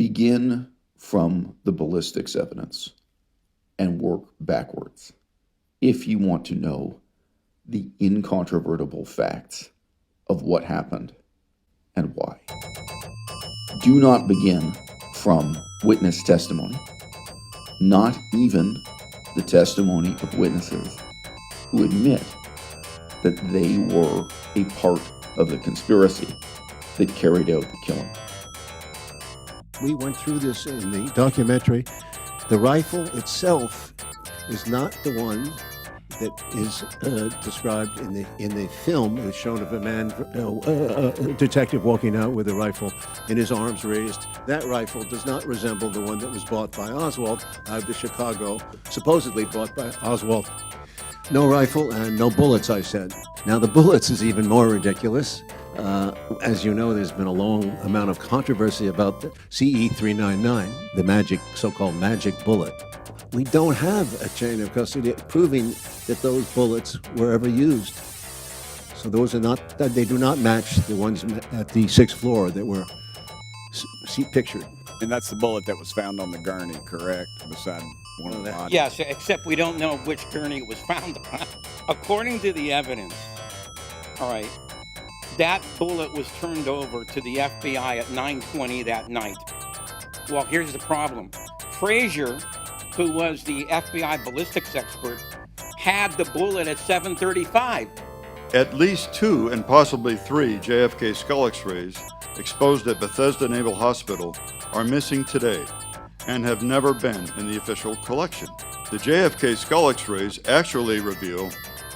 begin from the ballistics evidence and work backwards if you want to know the incontrovertible facts of what happened and why. Do not begin from witness testimony, not even the testimony of witnesses who admit that they were a part of the conspiracy that carried out the killing. We went through this in the documentary. The rifle itself is not the one that is described in the film. It's shown of a man, a detective walking out with a rifle in his arms raised. That rifle does not resemble the one that was bought by Oswald out of Chicago, supposedly bought by Oswald. No rifle and no bullets, I said. Now the bullets is even more ridiculous. As you know, there's been a long amount of controversy about the CE-399, the so-called magic bullet. We don't have a chain of custody proving that those bullets were ever used. So those are not, they do not match the ones at the 6th floor that were pictured. And that's the bullet that was found on the gurney, correct? Beside one of the bodies. Yes, except we don't know which gurney it was found on. According to the evidence, all right, that bullet was turned over to the FBI at 9:20 that night. Well, here's the problem. Frazier, who was the FBI ballistics expert, had the bullet at 7:35. At least 2 and possibly 3 JFK skull x-rays exposed at Bethesda Naval Hospital are missing today and have never been in the official collection. The JFK skull x-rays actually reveal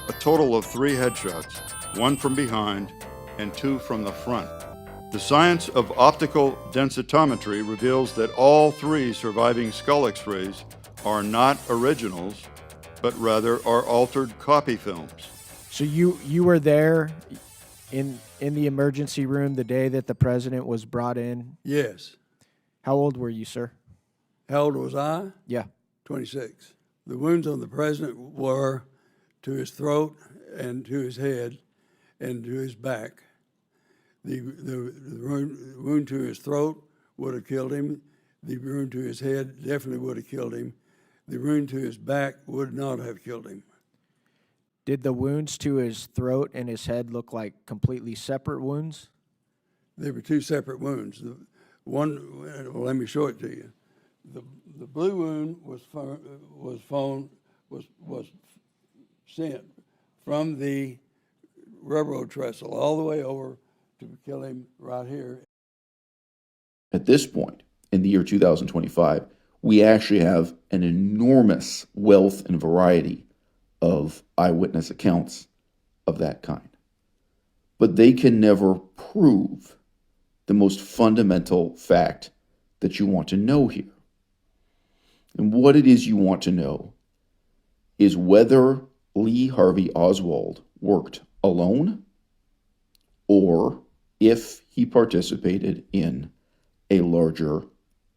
a total of 3 headshots, 1 from behind and 2 from the front. The science of optical densitometry reveals that all 3 surviving skull x-rays are not originals, but rather are altered copy films. So you were there in the emergency room the day that the president was brought in? Yes. How old were you, sir? How old was I? Yeah. 26. The wounds on the president were to his throat and to his head and to his back. The wound to his throat would have killed him. The wound to his head definitely would have killed him. The wound to his back would not have killed him. Did the wounds to his throat and his head look like completely separate wounds? They were 2 separate wounds. Well, let me show it to you. The blue wound was sent from the railroad trestle all the way over to kill him right here. At this point, in the year 2025, we actually have an enormous wealth and variety of eyewitness accounts of that kind. But they can never prove the most fundamental fact that you want to know here. And what it is you want to know is whether Lee Harvey Oswald worked alone or if he participated in a larger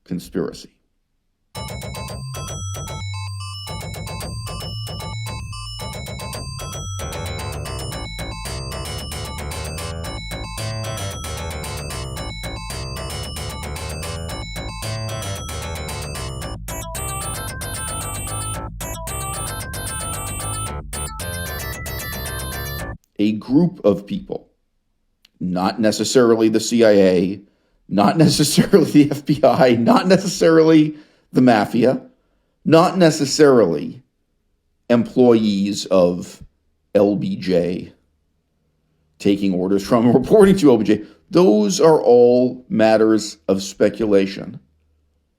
conspiracy. A group of people, not necessarily the CIA, not necessarily the FBI, not necessarily the mafia, not necessarily employees of LBJ, taking orders from and reporting to LBJ. Those are all matters of speculation,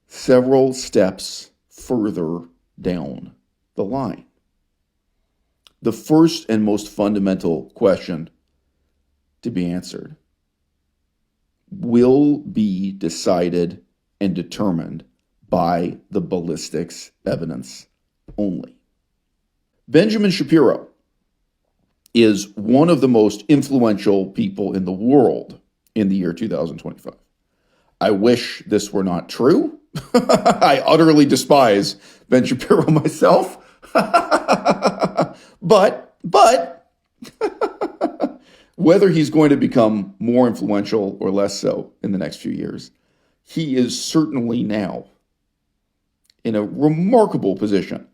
several steps further down the line. The first and most fundamental question to be answered will be decided and determined by the ballistics evidence only. Benjamin Shapiro is one of the most influential people in the world in the year 2025. I wish this were not true. I utterly despise Ben Shapiro myself. But whether he's going to become more influential or less so in the next few years he is certainly now in a remarkable position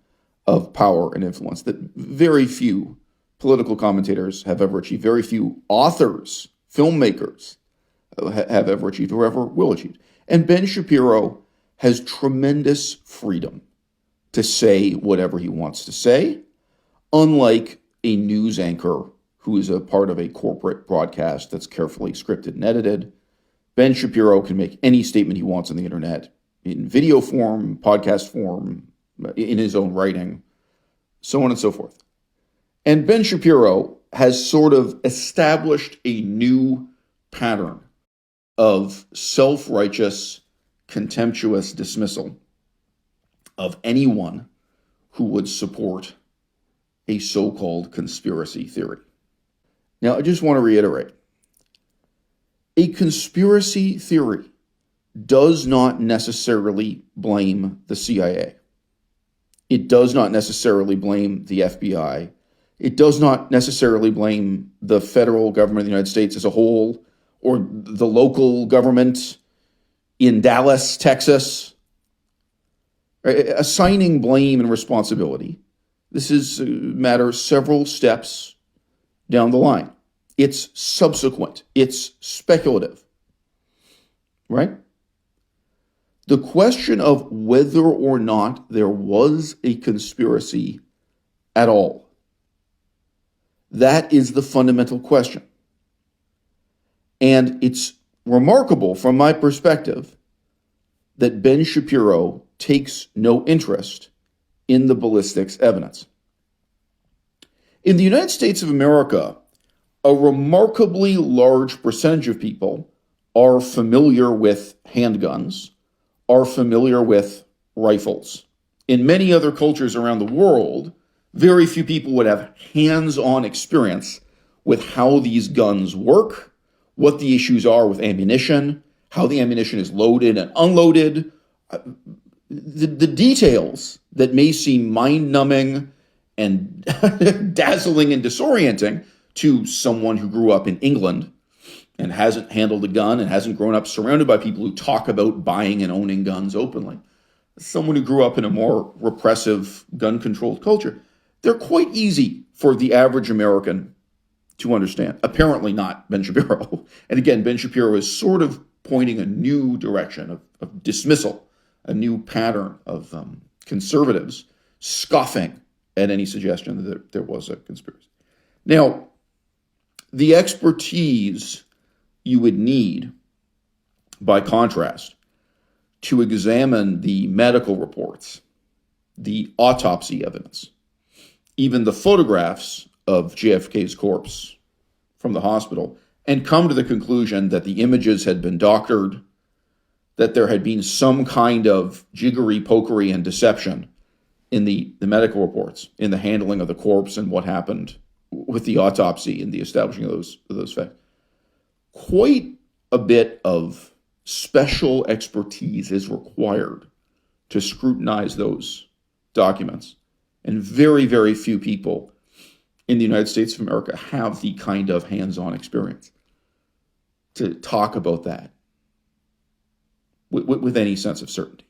of power and influence that very few political commentators have ever achieved, very few authors, filmmakers have ever achieved or ever will achieve. And Ben Shapiro has tremendous freedom to say whatever he wants to say, unlike a news anchor who is a part of a corporate broadcast that's carefully scripted and edited. Ben Shapiro can make any statement he wants on the internet in video form, podcast form, in his own writing, so on and so forth. And Ben Shapiro has sort of established a new pattern of self-righteous, contemptuous dismissal of anyone who would support a so-called conspiracy theory. Now, I just want to reiterate, a conspiracy theory does not necessarily blame the CIA. It does not necessarily blame the FBI. It does not necessarily blame the federal government of the United States as a whole or the local government in Dallas, Texas. Assigning blame and responsibility, this is a matter several steps down the line. It's subsequent. It's speculative, right? The question of whether or not there was a conspiracy at all, that is the fundamental question. And it's remarkable from my perspective that Ben Shapiro takes no interest in the ballistics evidence. In the United States of America, a remarkably large percentage of people are familiar with handguns, are familiar with rifles. In many other cultures around the world, very few people would have hands-on experience with how these guns work, what the issues are with ammunition, how the ammunition is loaded and unloaded. The details that may seem mind-numbing and dazzling and disorienting to someone who grew up in England and hasn't handled a gun and hasn't grown up surrounded by people who talk about buying and owning guns openly. Someone who grew up in a more repressive, gun-controlled culture, they're quite easy for the average American to understand. Apparently not Ben Shapiro. And again, Ben Shapiro is sort of pointing a new direction of dismissal, a new pattern of conservatives scoffing at any suggestion that there was a conspiracy. Now, the expertise you would need, by contrast, to examine the medical reports, the autopsy evidence, even the photographs of JFK's corpse from the hospital, and come to the conclusion that the images had been doctored, that there had been some kind of jiggery, pokery, and deception in the medical reports, in the handling of the corpse and what happened with the autopsy and the establishing of those facts. Quite a bit of special expertise is required to scrutinize those documents. And very, very few people in the United States of America have the kind of hands-on experience to talk about that with any sense of certainty.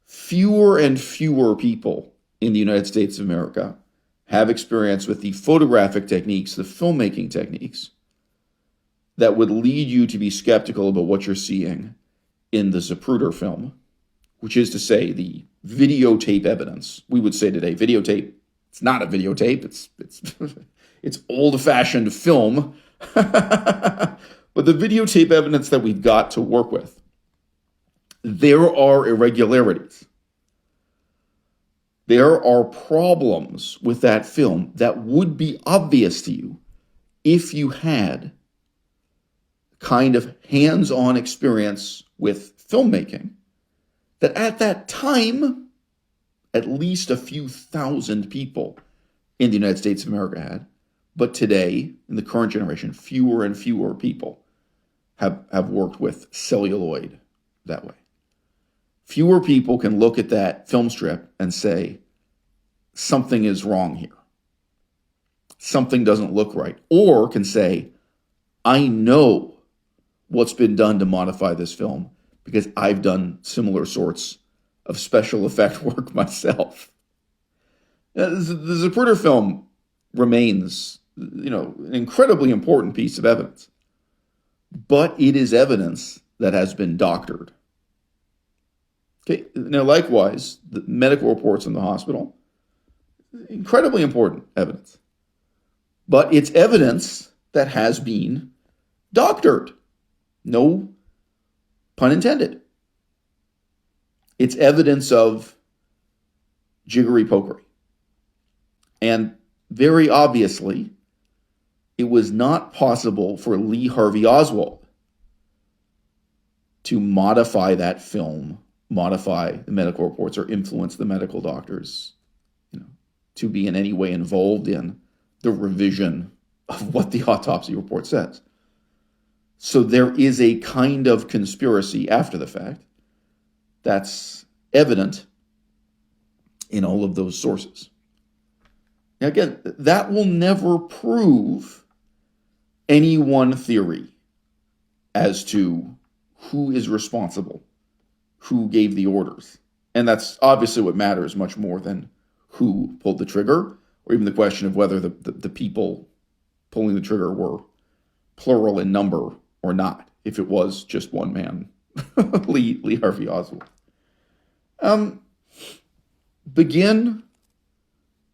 Fewer and fewer people in the United States of America have experience with the photographic techniques, the filmmaking techniques that would lead you to be skeptical about what you're seeing in the Zapruder film, which is to say the videotape evidence. We would say today, videotape, it's not a videotape, it's old-fashioned film. But the videotape evidence that we've got to work with, there are irregularities. There are problems with that film that would be obvious to you if you had kind of hands-on experience with filmmaking that at that time, at least a few thousand people in the United States of America had. But today, in the current generation, fewer and fewer people have worked with celluloid that way. Fewer people can look at that film strip and say, something is wrong here. Something doesn't look right. Or can say, I know what's been done to modify this film, because I've done similar sorts of special effect work myself. The Zapruder film remains, an incredibly important piece of evidence, but it is evidence that has been doctored. Okay. Now, likewise, the medical reports in the hospital, incredibly important evidence, but it's evidence that has been doctored. No pun intended. It's evidence of jiggery pokery. And very obviously, it was not possible for Lee Harvey Oswald to modify that film, modify the medical reports, or influence the medical doctors, to be in any way involved in the revision of what the autopsy report says. So there is a kind of conspiracy after the fact that's evident in all of those sources. Now, again, that will never prove any one theory as to who is responsible, who gave the orders. And that's obviously what matters much more than who pulled the trigger, or even the question of whether the people pulling the trigger were plural in number or not, if it was just one man, Lee Harvey Oswald. Begin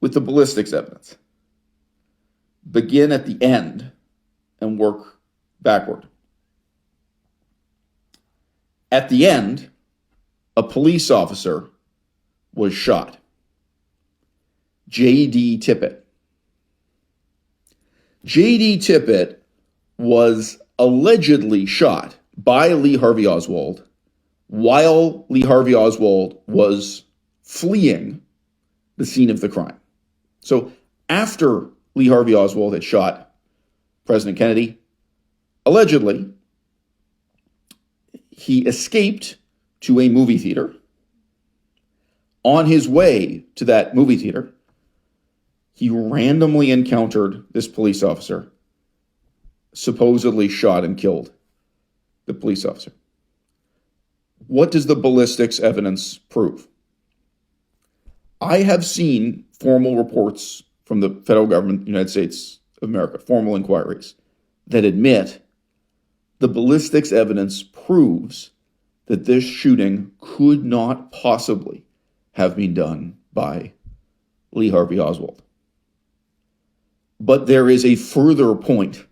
with the ballistics evidence. Begin at the end and work backward. At the end, a police officer was shot. J.D. Tippet. J.D. Tippet was allegedly shot by Lee Harvey Oswald while Lee Harvey Oswald was fleeing the scene of the crime. So after Lee Harvey Oswald had shot President Kennedy, allegedly, he escaped to a movie theater. On his way to that movie theater, he randomly encountered this police officer, supposedly shot and killed the police officer. What does the ballistics evidence prove? I have seen formal reports from the federal government, United States of America, formal inquiries that admit the ballistics evidence proves that this shooting could not possibly have been done by Lee Harvey Oswald. But there is a further point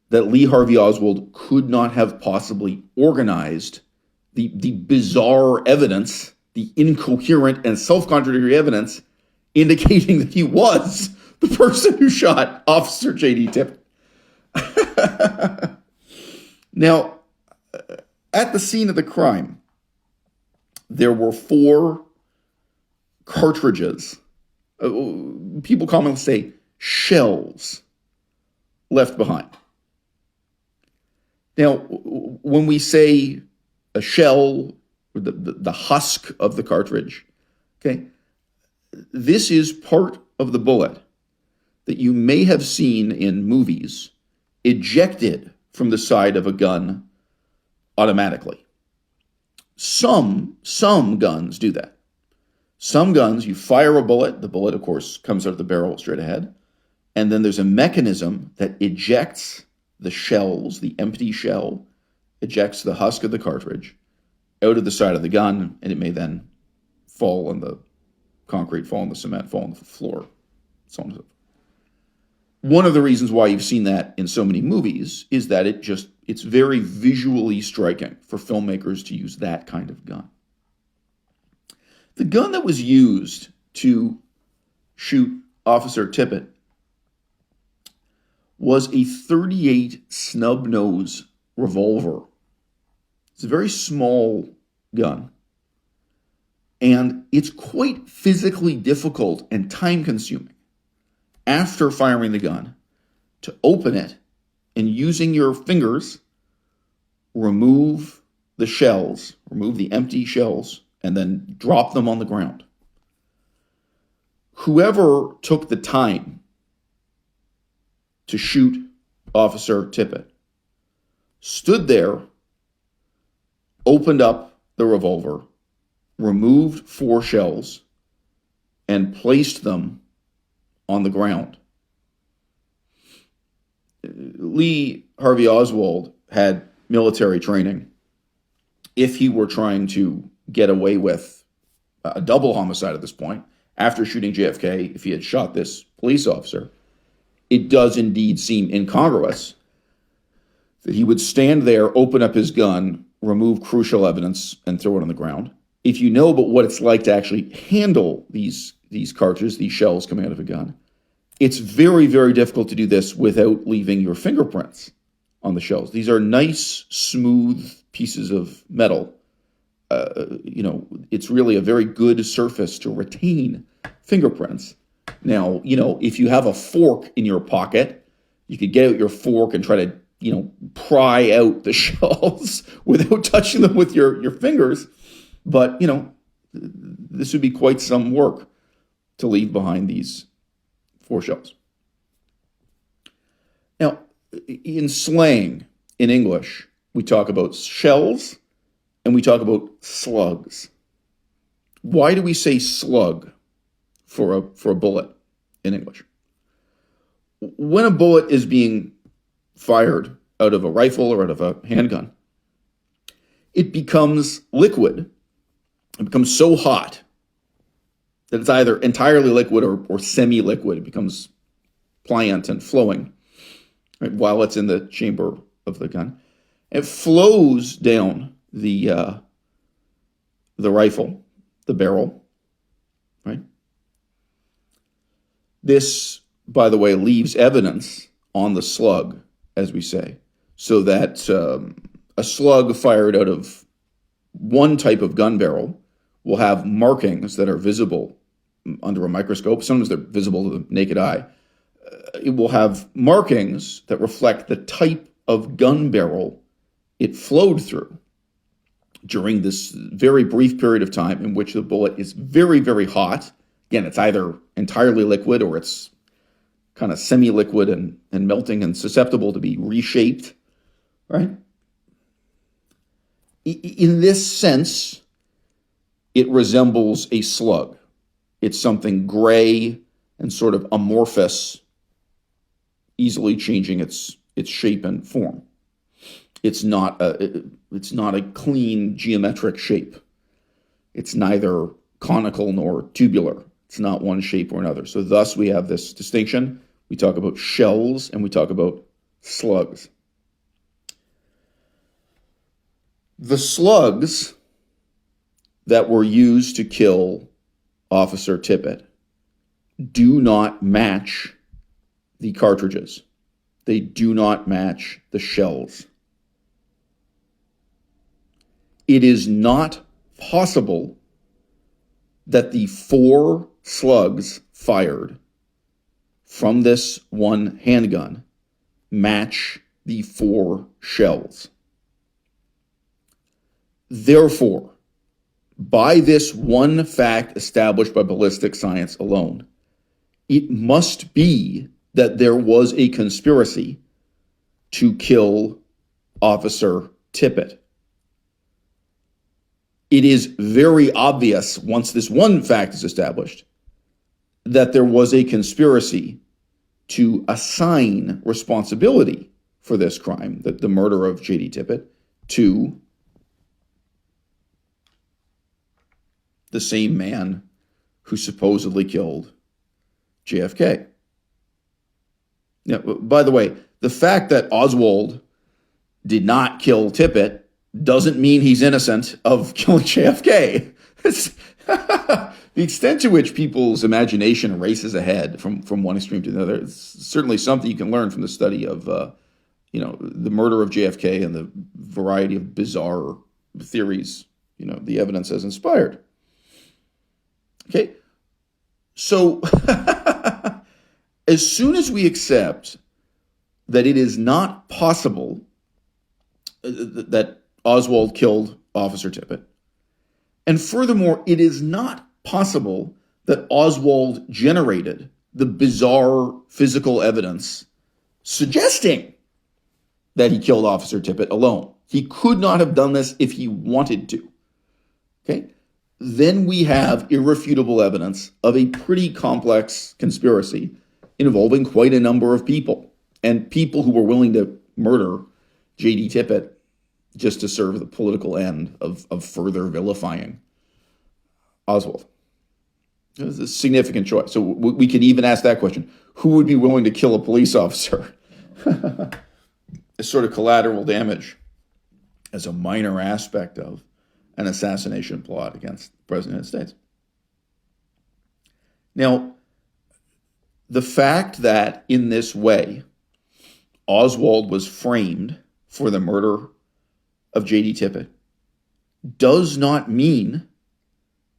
that Lee Harvey Oswald could not have possibly organized the bizarre evidence, the incoherent and self-contradictory evidence indicating that he was the person who shot Officer J.D. Tippet. Now, at the scene of the crime, there were 4 cartridges, people commonly say shells, left behind. Now, when we say a shell, or the husk of the cartridge, okay, this is part of the bullet that you may have seen in movies ejected from the side of a gun automatically. Some guns do that. Some guns, you fire a bullet, the bullet, of course, comes out of the barrel straight ahead, and then there's a mechanism that ejects the shells, the empty shell, ejects the husk of the cartridge out of the side of the gun, and it may then fall on the concrete, fall on the cement, fall on the floor, so on and so forth. One of the reasons why you've seen that in so many movies is that it's very visually striking for filmmakers to use that kind of gun. The gun that was used to shoot Officer Tippet was a .38 snub nose revolver. It's a very small gun, and it's quite physically difficult and time-consuming after firing the gun to open it and, using your fingers, remove the shells, remove the empty shells, and then drop them on the ground. Whoever took the time to shoot Officer Tippet stood there, opened up the revolver, removed 4 shells, and placed them on the ground. Lee Harvey Oswald had military training. If he were trying to get away with a double homicide at this point, after shooting JFK, if he had shot this police officer, it does indeed seem incongruous that he would stand there, open up his gun, remove crucial evidence, and throw it on the ground. If you know about what it's like to actually handle these cartridges, these shells coming out of a gun, it's very, very difficult to do this without leaving your fingerprints on the shells. These are nice, smooth pieces of metal. It's really a very good surface to retain fingerprints. Now, if you have a fork in your pocket, you could get out your fork and try to, pry out the shells without touching them with your fingers. But, this would be quite some work to leave behind these 4 shells. Now, in slang, in English, we talk about shells and we talk about slugs. Why do we say slug for a bullet in English? When a bullet is being fired out of a rifle or out of a handgun, it becomes liquid. It becomes so hot that it's either entirely liquid or semi-liquid. It becomes pliant and flowing, right, while it's in the chamber of the gun. It flows down the rifle, the barrel, right? This, by the way, leaves evidence on the slug, as we say, so that a slug fired out of one type of gun barrel will have markings that are visible under a microscope. Sometimes they're visible to the naked eye. It will have markings that reflect the type of gun barrel it flowed through during this very brief period of time in which the bullet is very, very hot. Again, it's either entirely liquid or it's kind of semi-liquid and melting and susceptible to be reshaped, right? In this sense, it resembles a slug. It's something gray and sort of amorphous, easily changing its shape and form. It's not a clean geometric shape. It's neither conical nor tubular. It's not one shape or another. So thus we have this distinction. We talk about shells and we talk about slugs. The slugs that were used to kill Officer Tippet do not match the cartridges. They do not match the shells. It is not possible that the 4 slugs fired from this one handgun match the 4 shells. Therefore, by this one fact established by ballistic science alone, it must be that there was a conspiracy to kill Officer Tippet. It is very obvious, once this one fact is established, that there was a conspiracy to assign responsibility for this crime, the murder of J.D. Tippet, to the same man who supposedly killed JFK. Now, by the way, the fact that Oswald did not kill Tippet doesn't mean he's innocent of killing JFK. The extent to which people's imagination races ahead from one extreme to another is certainly something you can learn from the study of the murder of JFK and the variety of bizarre theories the evidence has inspired. Okay, so as soon as we accept that it is not possible that Oswald killed Officer Tippet, and furthermore, it is not possible that Oswald generated the bizarre physical evidence suggesting that he killed Officer Tippet alone. He could not have done this if he wanted to. Okay? Then we have irrefutable evidence of a pretty complex conspiracy involving quite a number of people, and people who were willing to murder J.D. Tippet just to serve the political end of further vilifying Oswald. It was a significant choice. So we can even ask that question. Who would be willing to kill a police officer? It's sort of collateral damage as a minor aspect of an assassination plot against the President of the United States. Now, the fact that in this way Oswald was framed for the murder of J.D. Tippet does not mean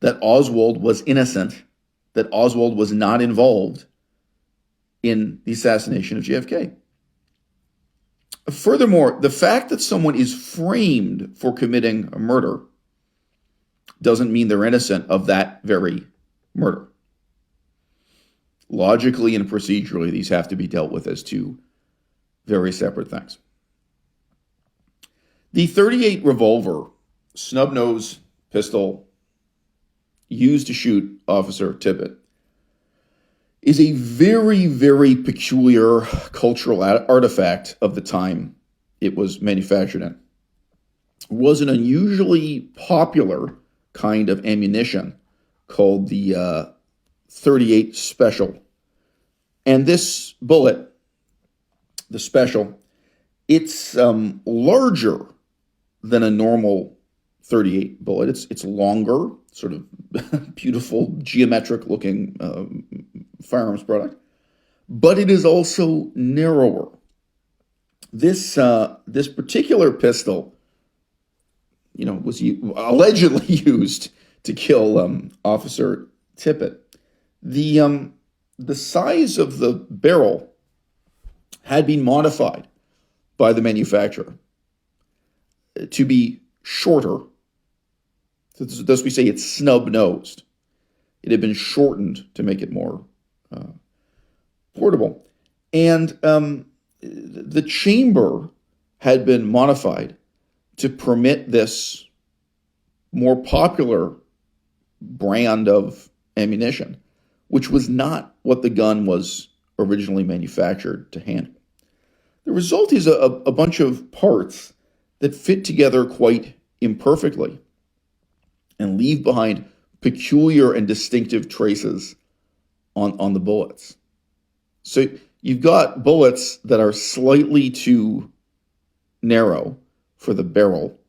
that Oswald was innocent, that Oswald was not involved in the assassination of JFK. Furthermore, the fact that someone is framed for committing a murder doesn't mean they're innocent of that very murder. Logically and procedurally, these have to be dealt with as two very separate things. The .38 revolver, snub-nose pistol used to shoot Officer Tippet is a very, very peculiar cultural artifact of the time it was manufactured in. It was an unusually popular kind of ammunition called the .38 Special. And this bullet, the Special, it's larger than a normal .38 bullet. It's longer, sort of beautiful, geometric-looking firearms product, but it is also narrower. This particular pistol, was allegedly used to kill Officer Tippet. The size of the barrel had been modified by the manufacturer to be shorter. Thus we say it's snub-nosed. It had been shortened to make it more portable. And the chamber had been modified to permit this more popular brand of ammunition, which was not what the gun was originally manufactured to handle. The result is a bunch of parts that fit together quite imperfectly and leave behind peculiar and distinctive traces on the bullets. So you've got bullets that are slightly too narrow for the barrel.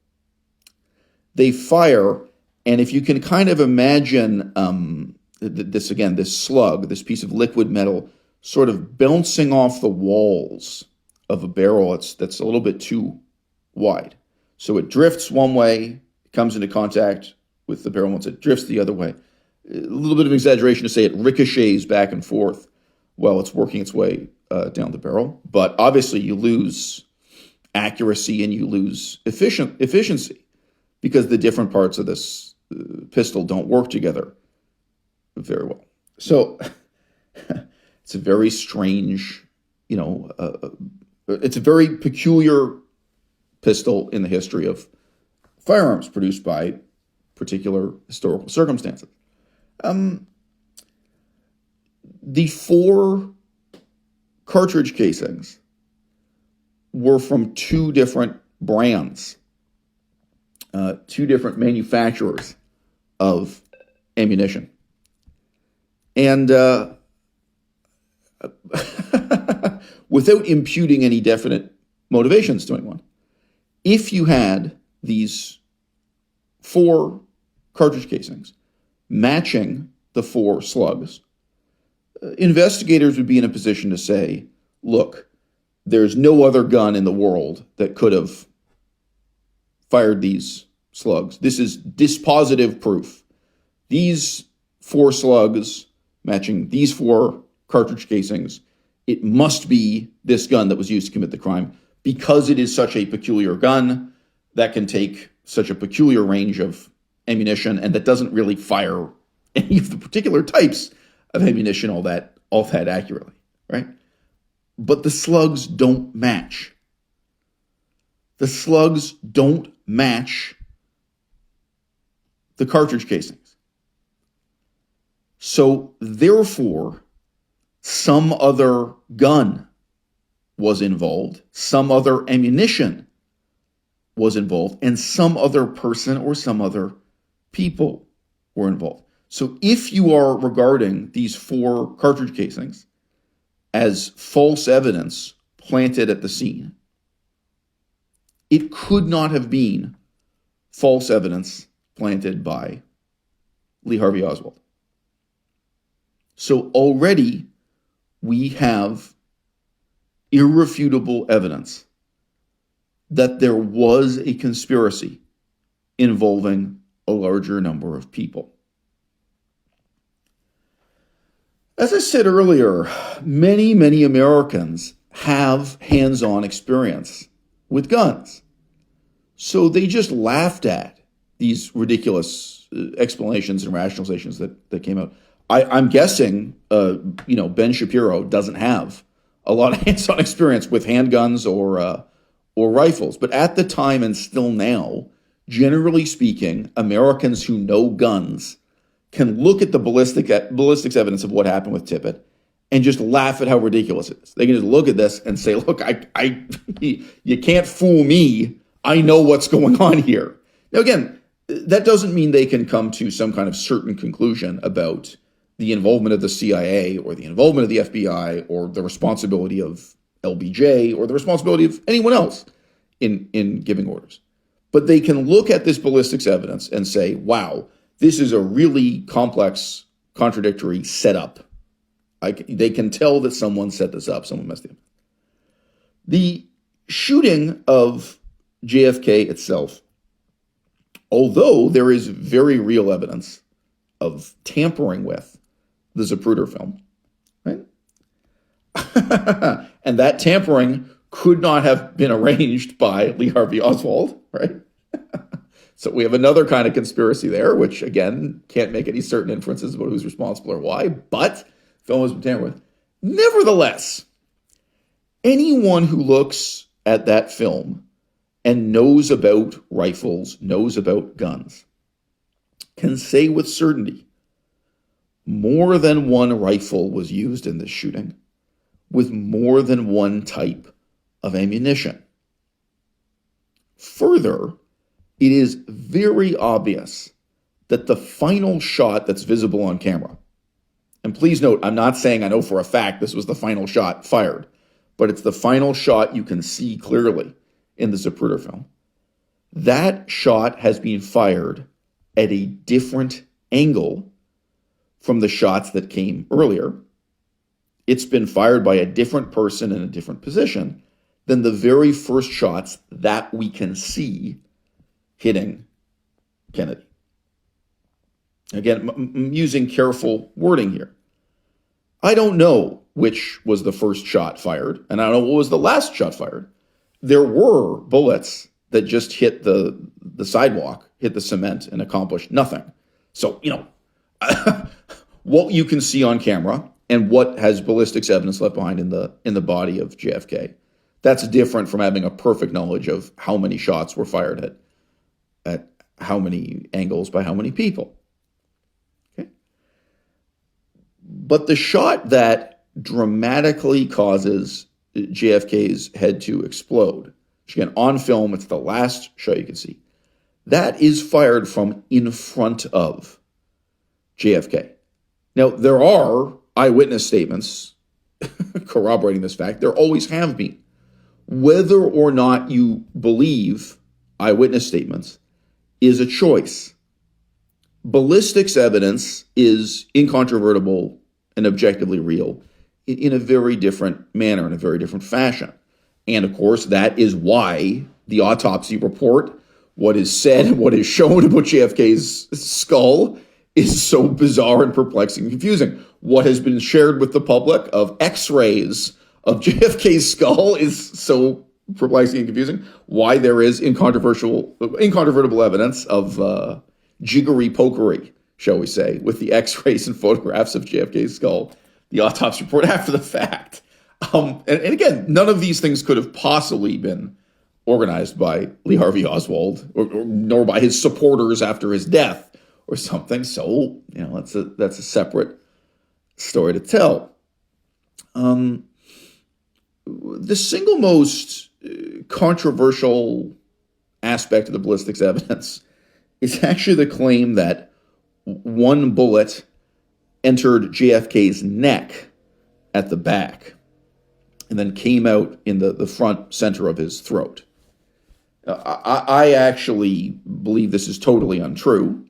They fire, and if you can kind of imagine this slug, this piece of liquid metal, sort of bouncing off the walls of a barrel that's a little bit too wide. So it drifts one way, comes into contact with the barrel once it drifts the other way. A little bit of exaggeration to say it ricochets back and forth while it's working its way down the barrel. But obviously you lose accuracy and you lose efficiency because the different parts of this pistol don't work together very well. So it's a very strange, it's a very peculiar pistol in the history of firearms produced by particular historical circumstances. The 4 cartridge casings were from 2 different brands, 2 different manufacturers of ammunition. And without imputing any definite motivations to anyone, if you had these 4 cartridge casings matching the 4 slugs, investigators would be in a position to say, look, there's no other gun in the world that could have fired these slugs. This is dispositive proof. These 4 slugs matching these 4 cartridge casings, it must be this gun that was used to commit the crime because it is such a peculiar gun that can take such a peculiar range of ammunition and that doesn't really fire any of the particular types of ammunition all that accurately, right? But the slugs don't match. the slugs don't match the cartridge casings. So therefore, some other gun was involved, some other ammunition was involved, and some other person or some other people were involved. So if you are regarding these 4 cartridge casings as false evidence planted at the scene, it could not have been false evidence planted by Lee Harvey Oswald. So already we have irrefutable evidence that there was a conspiracy involving a larger number of people. As I said earlier, many, many Americans have hands-on experience with guns. So they just laughed at these ridiculous explanations and rationalizations that came out. I'm guessing, Ben Shapiro doesn't have a lot of hands-on experience with handguns or rifles. But at the time and still now, generally speaking, Americans who know guns can look at the ballistics evidence of what happened with Tippet and just laugh at how ridiculous it is. They can just look at this and say, look, you can't fool me. I know what's going on here. Now, again, that doesn't mean they can come to some kind of certain conclusion about the involvement of the CIA or the involvement of the FBI or the responsibility of LBJ or the responsibility of anyone else in giving orders. But they can look at this ballistics evidence and say, wow, this is a really complex, contradictory setup. They can tell that someone set this up, someone messed it up. The shooting of JFK itself, although there is very real evidence of tampering with the Zapruder film, right? And that tampering could not have been arranged by Lee Harvey Oswald, right? So we have another kind of conspiracy there, which, again, can't make any certain inferences about who's responsible or why, but film has been tampered with. Nevertheless, anyone who looks at that film and knows about rifles, knows about guns, can say with certainty more than one rifle was used in this shooting with more than one type of ammunition. Further, it is very obvious that the final shot that's visible on camera, and please note, I'm not saying I know for a fact this was the final shot fired, but it's the final shot you can see clearly in the Zapruder film. That shot has been fired at a different angle from the shots that came earlier. It's been fired by a different person in a different position than the very first shots that we can see hitting Kennedy. Again, I'm using careful wording here. I don't know which was the first shot fired, and I don't know what was the last shot fired. There were bullets that just hit the sidewalk, hit the cement, and accomplished nothing. So, what you can see on camera and what has ballistics evidence left behind in the body of JFK, that's different from having a perfect knowledge of how many shots were fired at how many angles by how many people. Okay? But the shot that dramatically causes JFK's head to explode, which again, on film, it's the last shot you can see, that is fired from in front of JFK. Now, there are eyewitness statements corroborating this fact. There always have been. Whether or not you believe eyewitness statements is a choice. Ballistics evidence is incontrovertible and objectively real in a very different manner, in a very different fashion. And of course, that is why the autopsy report, what is said and what is shown about JFK's skull, is so bizarre and perplexing and confusing. What has been shared with the public of x-rays of JFK's skull is so perplexing and confusing. Why there is incontrovertible evidence of jiggery pokery, shall we say, with the x-rays and photographs of JFK's skull, the autopsy report after the fact. And again, none of these things could have possibly been organized by Lee Harvey Oswald, nor by his supporters after his death or something. So, that's a separate story to tell. The single most controversial aspect of the ballistics evidence is actually the claim that one bullet entered JFK's neck at the back and then came out in the front center of his throat. I actually believe this is totally untrue.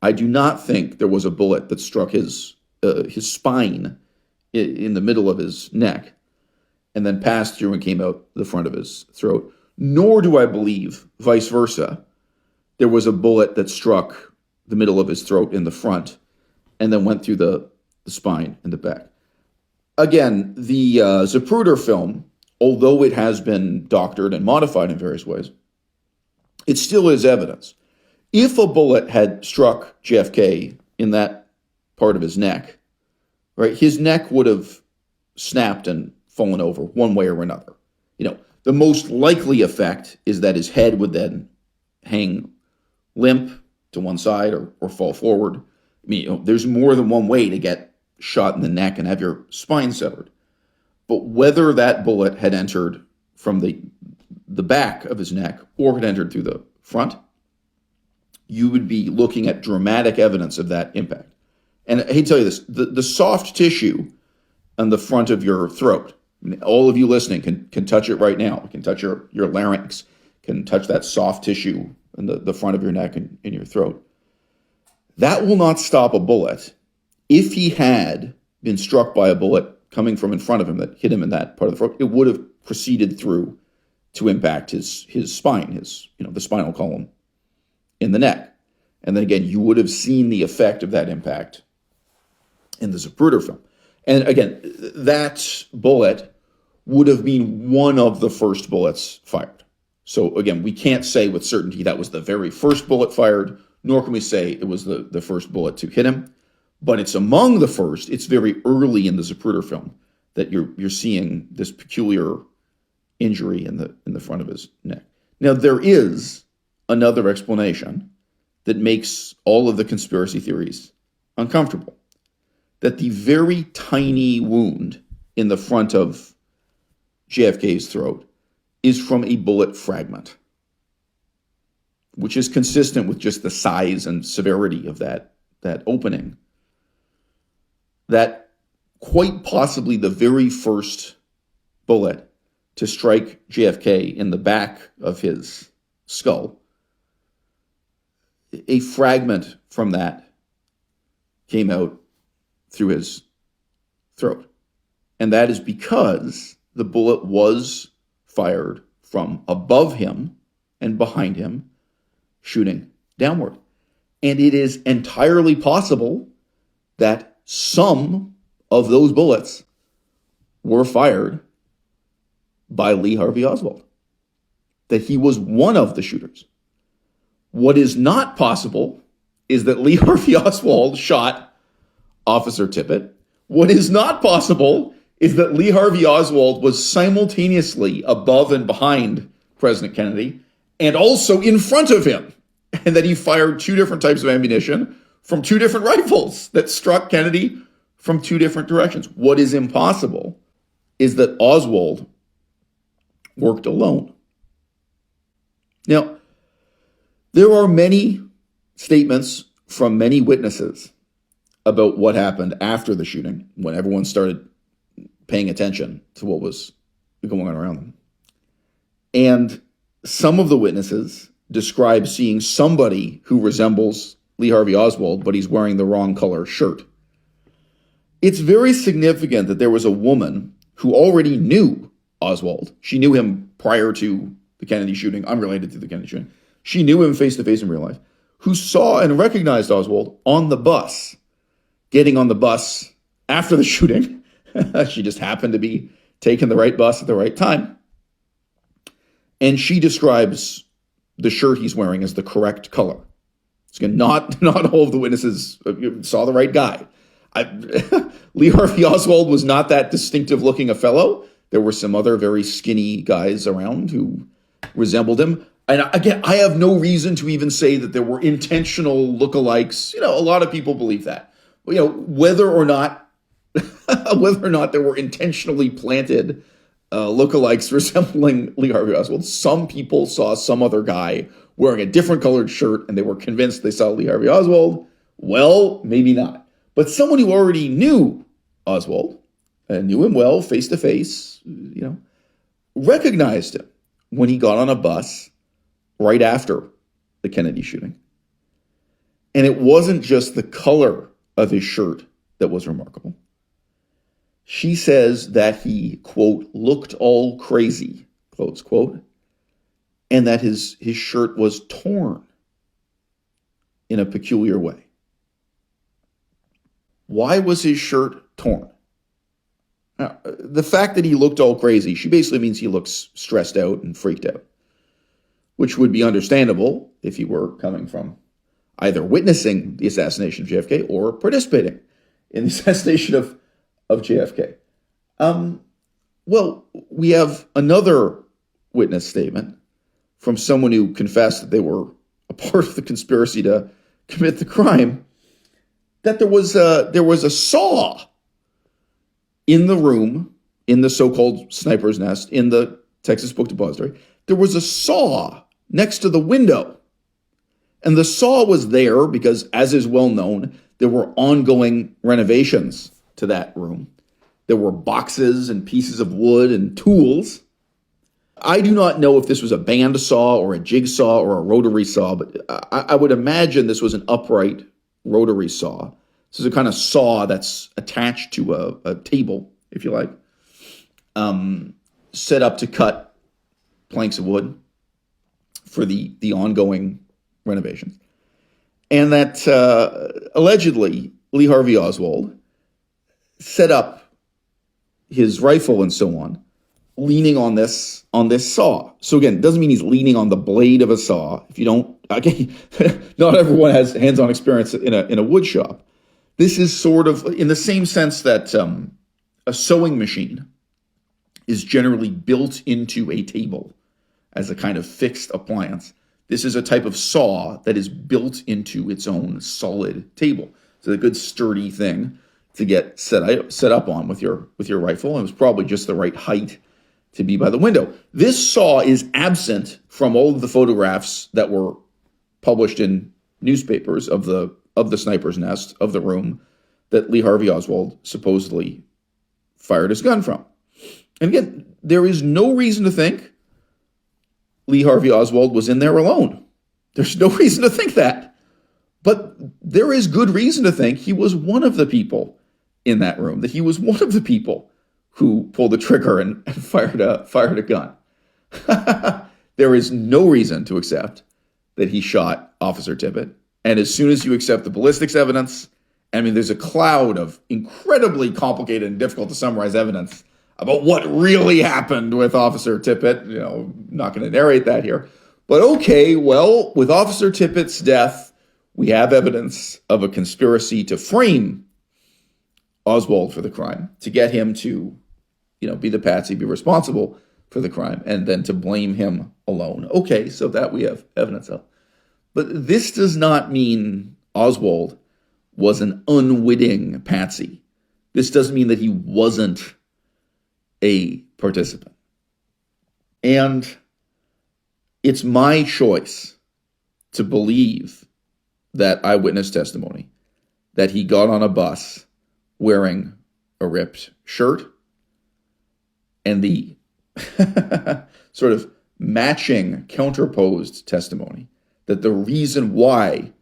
I do not think there was a bullet that struck his spine in the middle of his neck and then passed through and came out the front of his throat. Nor do I believe, vice versa, there was a bullet that struck the middle of his throat in the front and then went through the spine in the back. Again, the Zapruder film, although it has been doctored and modified in various ways, it still is evidence. If a bullet had struck JFK in that part of his neck, right, his neck would have snapped and fallen over one way or another. The most likely effect is that his head would then hang limp to one side or fall forward. There's more than one way to get shot in the neck and have your spine severed. But whether that bullet had entered from the back of his neck or had entered through the front, you would be looking at dramatic evidence of that impact. And I hate to tell you this, the soft tissue on the front of your throat, all of you listening can touch it right now. You can touch your larynx, can touch that soft tissue in the front of your neck and in your throat. That will not stop a bullet. If he had been struck by a bullet coming from in front of him that hit him in that part of the throat, it would have proceeded through to impact his spine, the spinal column in the neck. And then again, you would have seen the effect of that impact in the Zapruder film. And again, that bullet would have been one of the first bullets fired. So again, we can't say with certainty that was the very first bullet fired, nor can we say it was the first bullet to hit him. But it's among the first. It's very early in the Zapruder film that you're seeing this peculiar injury in the front of his neck. Now, there is another explanation that makes all of the conspiracy theories uncomfortable. That the very tiny wound in the front of JFK's throat is from a bullet fragment, which is consistent with just the size and severity of that opening. That quite possibly the very first bullet to strike JFK in the back of his skull, a fragment from that came out through his throat. And that is because the bullet was fired from above him and behind him, shooting downward. And it is entirely possible that some of those bullets were fired by Lee Harvey Oswald, that he was one of the shooters. What is not possible is that Lee Harvey Oswald shot Officer Tippet. What is not possible is that Lee Harvey Oswald was simultaneously above and behind President Kennedy and also in front of him, and that he fired two different types of ammunition from two different rifles that struck Kennedy from two different directions. What is impossible is that Oswald worked alone. Now, there are many statements from many witnesses about what happened after the shooting, when everyone started paying attention to what was going on around them. And some of the witnesses describe seeing somebody who resembles Lee Harvey Oswald, but he's wearing the wrong color shirt. It's very significant that there was a woman who already knew Oswald. She knew him prior to the Kennedy shooting, unrelated to the Kennedy shooting. She knew him face to face in real life, who saw and recognized Oswald on the bus, getting on the bus after the shooting. She just happened to be taking the right bus at the right time. And she describes the shirt he's wearing as the correct color. So again, not all of the witnesses saw the right guy. Lee Harvey Oswald was not that distinctive looking a fellow. There were some other very skinny guys around who resembled him. And again, I have no reason to even say that there were intentional lookalikes. A lot of people believe that. Whether or not there were intentionally planted lookalikes resembling Lee Harvey Oswald, some people saw some other guy wearing a different colored shirt and they were convinced they saw Lee Harvey Oswald. Well, maybe not. But someone who already knew Oswald, knew him well, face to face, recognized him when he got on a bus right after the Kennedy shooting. And it wasn't just the color of his shirt that was remarkable. She says that he, quote, looked all crazy, close quote, and that his shirt was torn in a peculiar way. Why was his shirt torn? Now, the fact that he looked all crazy, she basically means he looks stressed out and freaked out, which would be understandable if he were coming from either witnessing the assassination of JFK or participating in the assassination of JFK. Well, we have another witness statement from someone who confessed that they were a part of the conspiracy to commit the crime, that there was a saw in the room, in the so-called sniper's nest, in the Texas Book Depository. There was a saw next to the window. And the saw was there because, as is well known, there were ongoing renovations to that room. There were boxes and pieces of wood and tools. I do not know if this was a band saw or a jigsaw or a rotary saw, but I would imagine this was an upright rotary saw. This is a kind of saw that's attached to a table, if you like, set up to cut planks of wood for the ongoing renovations. And that allegedly Lee Harvey Oswald set up his rifle and so on, leaning on this saw. So again, it doesn't mean he's leaning on the blade of a saw. If you don't, okay, not everyone has hands-on experience in a wood shop. This is sort of in the same sense that a sewing machine is generally built into a table as a kind of fixed appliance. This is a type of saw that is built into its own solid table. It's a good sturdy thing to get set up on with your rifle. And it was probably just the right height to be by the window. This saw is absent from all of the photographs that were published in newspapers of the sniper's nest, of the room that Lee Harvey Oswald supposedly fired his gun from. And again, there is no reason to think Lee Harvey Oswald was in there alone. There's no reason to think that. But there is good reason to think he was one of the people in that room, that he was one of the people who pulled the trigger and fired a gun. There is no reason to accept that he shot Officer Tippet. And as soon as you accept the ballistics evidence, there's a cloud of incredibly complicated and difficult to summarize evidence about what really happened with Officer Tippet. Not going to narrate that here. But okay, well, with Officer Tippet's death, we have evidence of a conspiracy to frame Oswald for the crime, to get him to, be the patsy, be responsible for the crime, and then to blame him alone. Okay, so that we have evidence of. But this does not mean Oswald was an unwitting patsy. This doesn't mean that he wasn't a participant. And it's my choice to believe that eyewitness testimony, that he got on a bus wearing a ripped shirt, and the sort of matching counterposed testimony that the reason why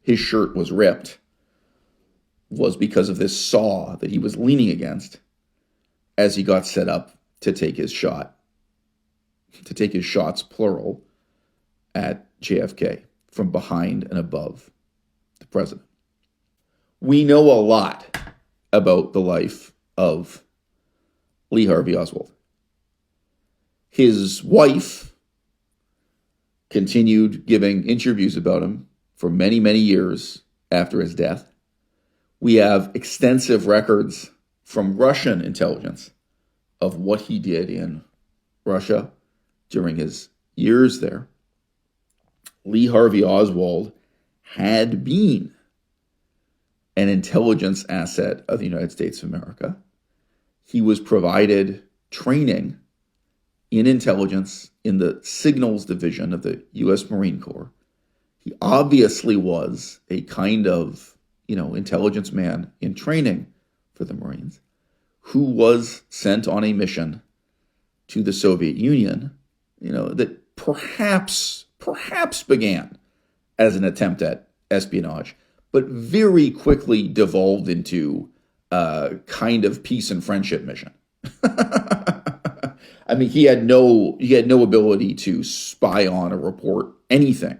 his shirt was ripped was because of this saw that he was leaning against as he got set up to take his shots, plural, at JFK from behind and above the president. We know a lot about the life of Lee Harvey Oswald. His wife continued giving interviews about him for many, many years after his death. We have extensive records from Russian intelligence of what he did in Russia during his years there, Lee Harvey Oswald had been an intelligence asset of the United States of America. He was provided training in intelligence in the signals division of the U.S. Marine Corps. He obviously was a kind of, intelligence man in training for the Marines, who was sent on a mission to the Soviet Union, that perhaps began as an attempt at espionage, but very quickly devolved into a kind of peace and friendship mission. I mean, he had no ability to spy on or report anything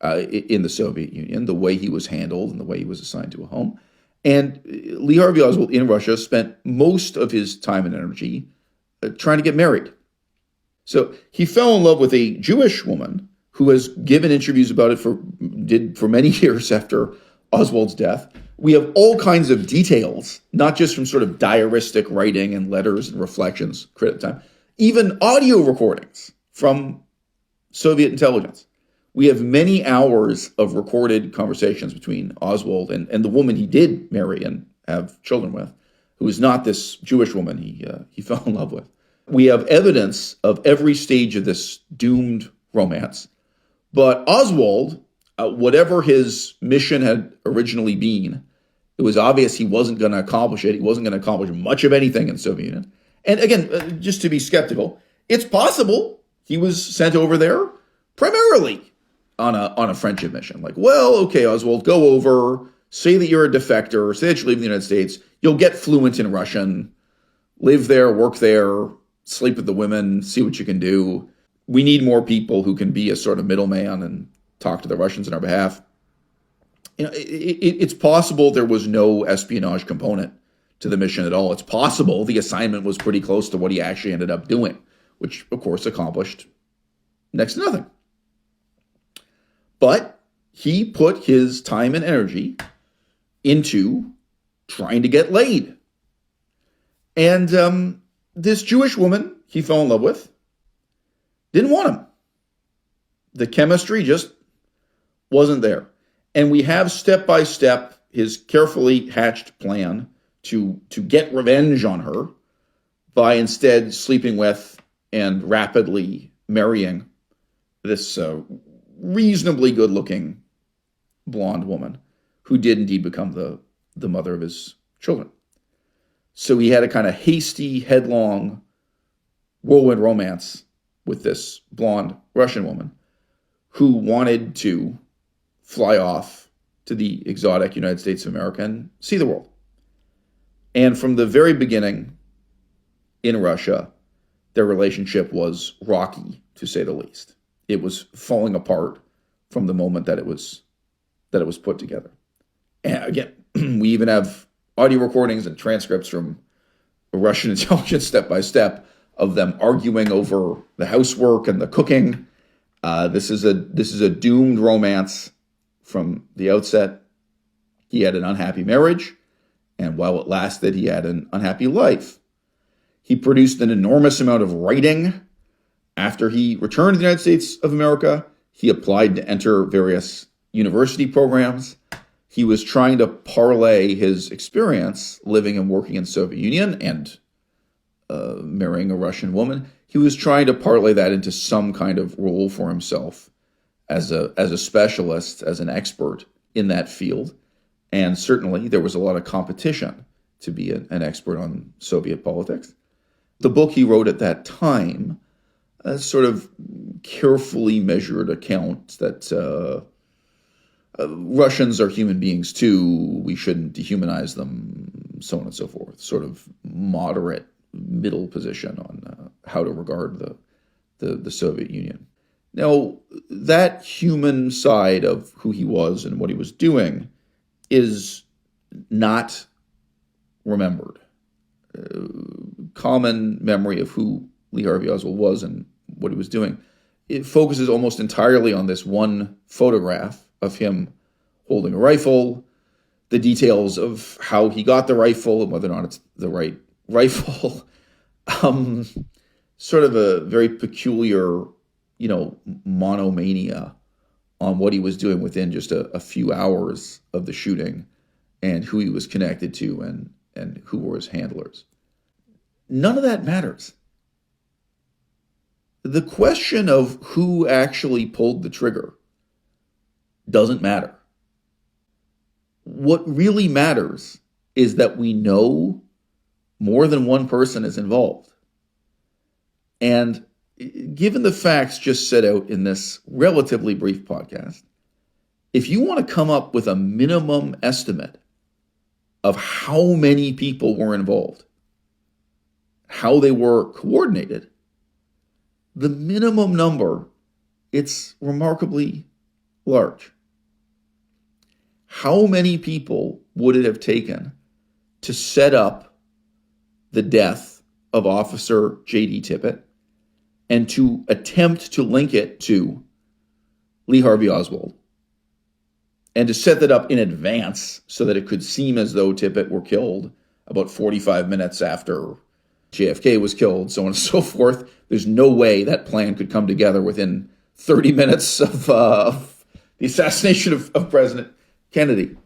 in the Soviet Union, the way he was handled and the way he was assigned to a home. And Lee Harvey Oswald in Russia spent most of his time and energy trying to get married. So he fell in love with a Jewish woman who has given interviews about it for many years after Oswald's death. We have all kinds of details, not just from sort of diaristic writing and letters and reflections at the time, even audio recordings from Soviet intelligence. We have many hours of recorded conversations between Oswald and the woman he did marry and have children with, who is not this Jewish woman he fell in love with. We have evidence of every stage of this doomed romance. But Oswald, whatever his mission had originally been, it was obvious he wasn't going to accomplish it. He wasn't going to accomplish much of anything in the Soviet Union. And again, just to be skeptical, it's possible he was sent over there primarily on a friendship mission. Like, well, okay, Oswald, go over, say that you're a defector, say that you leave the United States, you'll get fluent in Russian, live there, work there, sleep with the women, see what you can do. We need more people who can be a sort of middleman and talk to the Russians on our behalf. It's possible there was no espionage component to the mission at all. It's possible the assignment was pretty close to what he actually ended up doing, which, of course, accomplished next to nothing. But he put his time and energy into trying to get laid. And this Jewish woman he fell in love with didn't want him. The chemistry just wasn't there. And we have step by step his carefully hatched plan to get revenge on her by instead sleeping with and rapidly marrying this reasonably good-looking blonde woman who did indeed become the mother of his children. So he had a kind of hasty, headlong whirlwind romance with this blonde Russian woman who wanted to fly off to the exotic United States of America and see the world. And from the very beginning in Russia, their relationship was rocky, to say the least. It was falling apart from the moment that it was put together. And again, we even have audio recordings and transcripts from Russian intelligence step by step of them arguing over the housework and the cooking. This is a doomed romance from the outset. He had an unhappy marriage, and while it lasted, he had an unhappy life. He produced an enormous amount of writing. After he returned to the United States of America, he applied to enter various university programs. He was trying to parlay his experience living and working in the Soviet Union and marrying a Russian woman. He was trying to parlay that into some kind of role for himself as a specialist, as an expert in that field. And certainly there was a lot of competition to be an expert on Soviet politics. The book he wrote at that time, a sort of carefully measured account that Russians are human beings too, we shouldn't dehumanize them, so on and so forth, sort of moderate middle position on how to regard the Soviet Union. Now, that human side of who he was and what he was doing is not remembered. Common memory of who Lee Harvey Oswald was and what he was doing, it focuses almost entirely on this one photograph of him holding a rifle, the details of how he got the rifle and whether or not it's the right rifle. Sort of a very peculiar monomania on what he was doing within just a few hours of the shooting and who he was connected to and who were his handlers. None of that matters. The question of who actually pulled the trigger doesn't matter. What really matters is that we know more than one person is involved. And given the facts just set out in this relatively brief podcast, if you want to come up with a minimum estimate of how many people were involved, how they were coordinated, the minimum number, it's remarkably large. How many people would it have taken to set up the death of Officer J.D. Tippet and to attempt to link it to Lee Harvey Oswald, and to set that up in advance so that it could seem as though Tippet were killed about 45 minutes after JFK was killed, so on and so forth? There's no way that plan could come together within 30 minutes of the assassination of President Kennedy.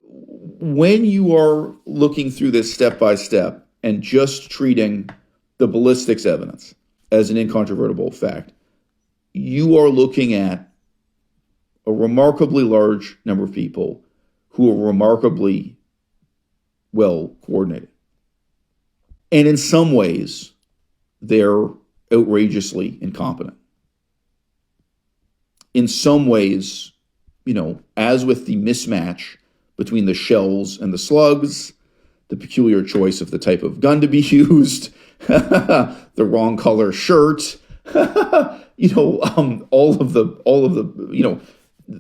When you are looking through this step by step and just treating the ballistics evidence as an incontrovertible fact, you are looking at a remarkably large number of people who are remarkably well coordinated. And in some ways, they're outrageously incompetent. In some ways, as with the mismatch between the shells and the slugs, the peculiar choice of the type of gun to be used, the wrong color shirt, all of the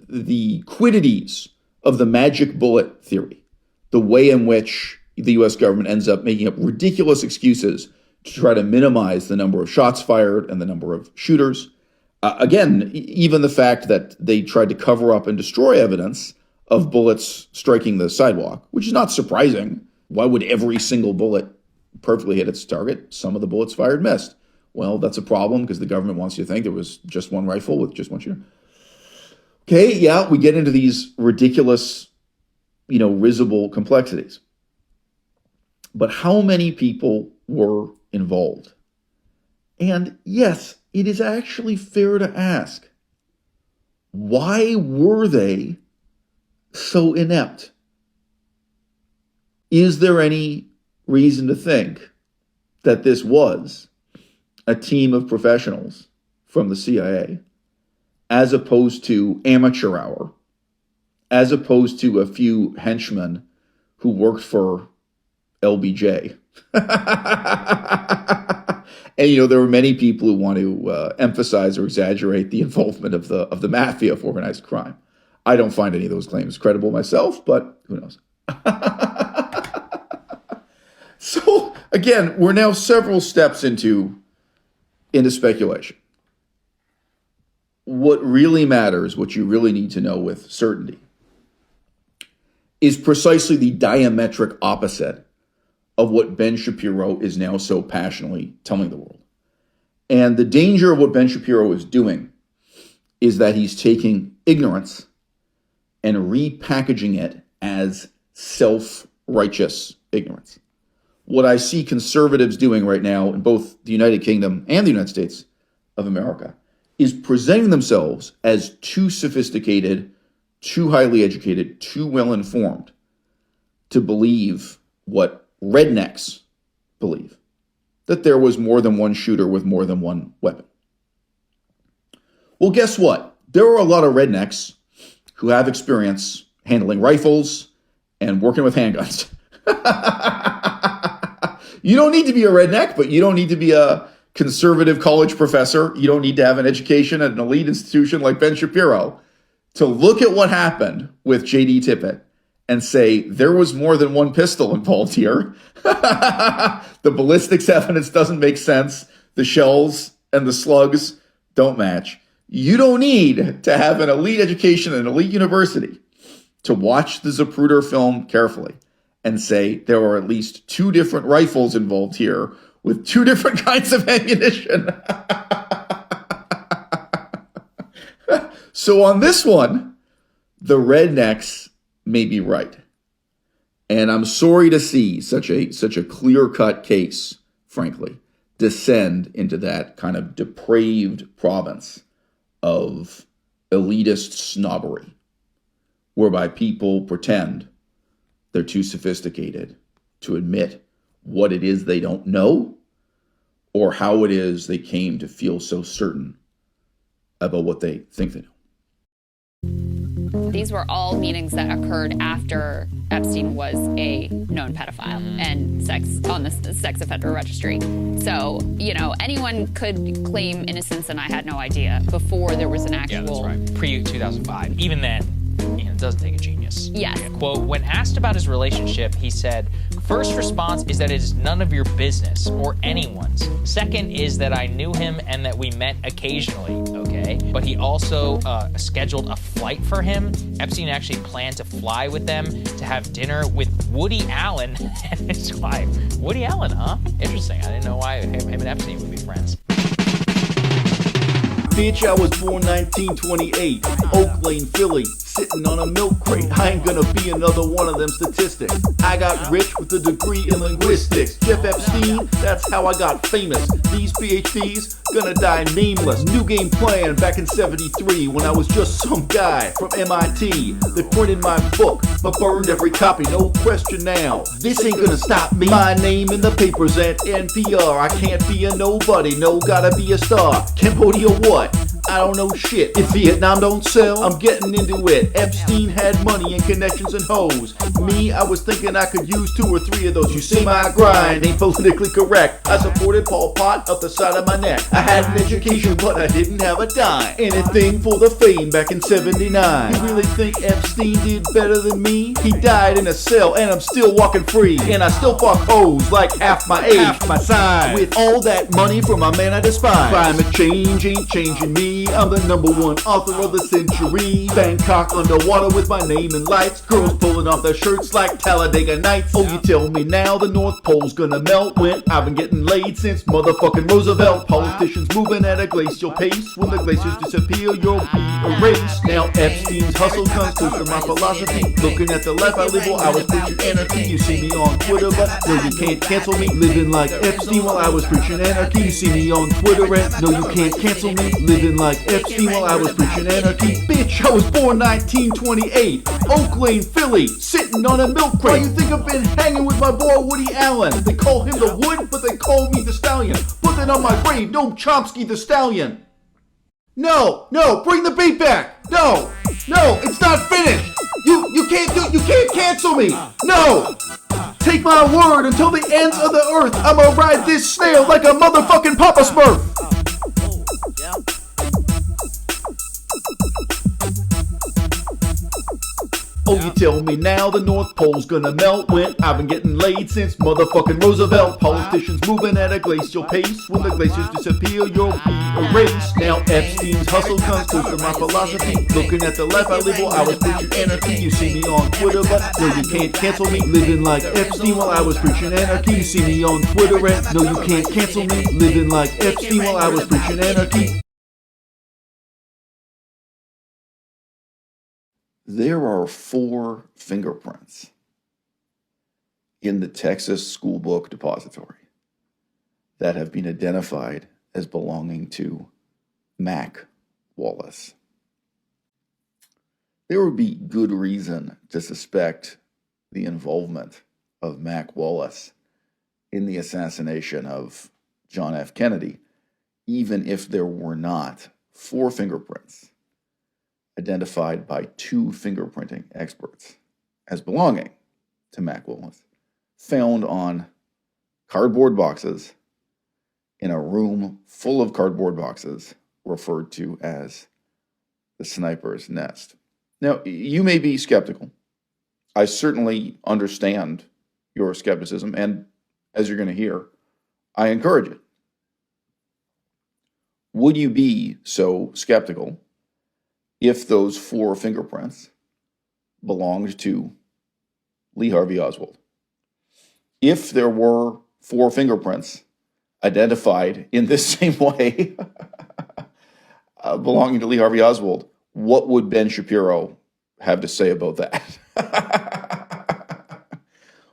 the quiddities of the magic bullet theory, the way in which the U.S. government ends up making up ridiculous excuses to try to minimize the number of shots fired and the number of shooters. Again, even the fact that they tried to cover up and destroy evidence of bullets striking the sidewalk, which is not surprising. Why would every single bullet perfectly hit its target? Some of the bullets fired missed. Well, that's a problem because the government wants you to think there was just one rifle with just one shooter. Okay, yeah, we get into these ridiculous, risible complexities. But how many people were involved? And yes, it is actually fair to ask, why were they so inept? Is there any reason to think that this was a team of professionals from the CIA, as opposed to amateur hour, as opposed to a few henchmen who worked for LBJ? And there were many people who want to emphasize or exaggerate the involvement of the mafia of organized crime. I don't find any of those claims credible myself, but who knows? So again, we're now several steps into speculation. What really matters, what you really need to know with certainty, is precisely the diametric opposite of what Ben Shapiro is now so passionately telling the world. And the danger of what Ben Shapiro is doing is that he's taking ignorance and repackaging it as self-righteous ignorance. What I see conservatives doing right now in both the United Kingdom and the United States of America is presenting themselves as too sophisticated, too highly educated, too well-informed to believe what rednecks believe, that there was more than one shooter with more than one weapon. Well, guess what? There are a lot of rednecks who have experience handling rifles and working with handguns. You don't need to be a redneck, but you don't need to be a conservative college professor. You don't need to have an education at an elite institution like Ben Shapiro to look at what happened with J.D. Tippet and say there was more than one pistol involved here. The ballistics evidence doesn't make sense. The shells and the slugs don't match. You don't need to have an elite education at an elite university to watch the Zapruder film carefully and say there are at least two different rifles involved here with two different kinds of ammunition. So on this one, the rednecks may be right. And I'm sorry to see such a clear-cut case, frankly, descend into that kind of depraved province of elitist snobbery, whereby people pretend they're too sophisticated to admit what it is they don't know or how it is they came to feel so certain about what they think they know. These were all meetings that occurred after Epstein was a known pedophile and on the sex offender registry. So, anyone could claim innocence and I had no idea before there was an actual... Yeah, that's right. Pre-2005. Even then, it doesn't take a genius. Yes. Quote, when asked about his relationship, he said, first response is that it is none of your business or anyone's. Second is that I knew him and that we met occasionally, okay? But he also scheduled a flight for him. Epstein actually planned to fly with them to have dinner with Woody Allen and his wife. Woody Allen, huh? Interesting. I didn't know why him and Epstein would be friends. Bitch, I was born 1928, Oak Lane, Philly, sitting on a milk crate. I ain't gonna be another one of them statistics. I got rich with a degree in linguistics. Jeff Epstein, that's how I got famous. These PhDs, gonna die nameless. New game plan back in 73 when I was just some guy from MIT. They printed my book, but burned every copy, no question now. This ain't gonna stop me. My name in the papers at NPR. I can't be a nobody, no gotta be a star. Cambodia what? I don't know shit. If Vietnam don't sell, I'm getting into it. Epstein had money and connections and hoes. Me, I was thinking I could use 2 or 3 of those. You see my grind ain't politically correct. I supported Pol Pot up the side of my neck. I had an education, but I didn't have a dime. Anything for the fame back in 79. You really think Epstein did better than me? He died in a cell and I'm still walking free. And I still fuck hoes like half my age, half my size. With all that money from a man I despise. Climate change ain't changing me. I'm the #1 author of the century. Bangkok underwater with my name in lights. Girls pulling off their shirts like Talladega Nights. Oh, you tell me now the North Pole's gonna melt when I've been getting laid since motherfucking Roosevelt. Politicians moving at a glacial pace. When the glaciers disappear, you'll be erased. Now Epstein's hustle comes close to my philosophy. Looking at the life I live while I was preaching anarchy. You see me on Twitter, but no, you can't cancel me. Living like Epstein while I was preaching anarchy. You see me on Twitter and no, you can't cancel me. Living like Epstein while I was preaching anarchy. Bitch, I was born 1928, Oak Lane, Philly, sitting on a milk crate. Why you think I've been hanging with my boy Woody Allen? They call him the Wood, but they call me the Stallion. Put that on my grave, no Chomsky the Stallion. No, bring the beat back. No, it's not finished. You can't cancel me. No. Take my word until the ends of the earth. I'ma ride this snail like a motherfucking Papa Smurf. Oh, you tell me now the North Pole's gonna melt when I've been getting laid since motherfucking Roosevelt. Politicians moving at a glacial pace. When the glaciers disappear, you'll be erased. Now Epstein's hustle comes close to my philosophy. Looking at the life I live while I was preaching anarchy. You see me on Twitter, but no, you can't cancel me. Living like Epstein while I was preaching anarchy. You see me on Twitter and no, you can't cancel me. Living like Epstein while I was preaching anarchy. There are 4 fingerprints in the Texas School Book Depository that have been identified as belonging to Mac Wallace. There would be good reason to suspect the involvement of Mac Wallace in the assassination of John F. Kennedy, even if there were not 4 fingerprints identified by 2 fingerprinting experts as belonging to Mac Wallace, found on cardboard boxes in a room full of cardboard boxes referred to as the sniper's nest. Now, you may be skeptical. I certainly understand your skepticism, and as you're going to hear, I encourage it. Would you be so skeptical if those 4 fingerprints belonged to Lee Harvey Oswald? If there were 4 fingerprints identified in this same way belonging to Lee Harvey Oswald, what would Ben Shapiro have to say about that?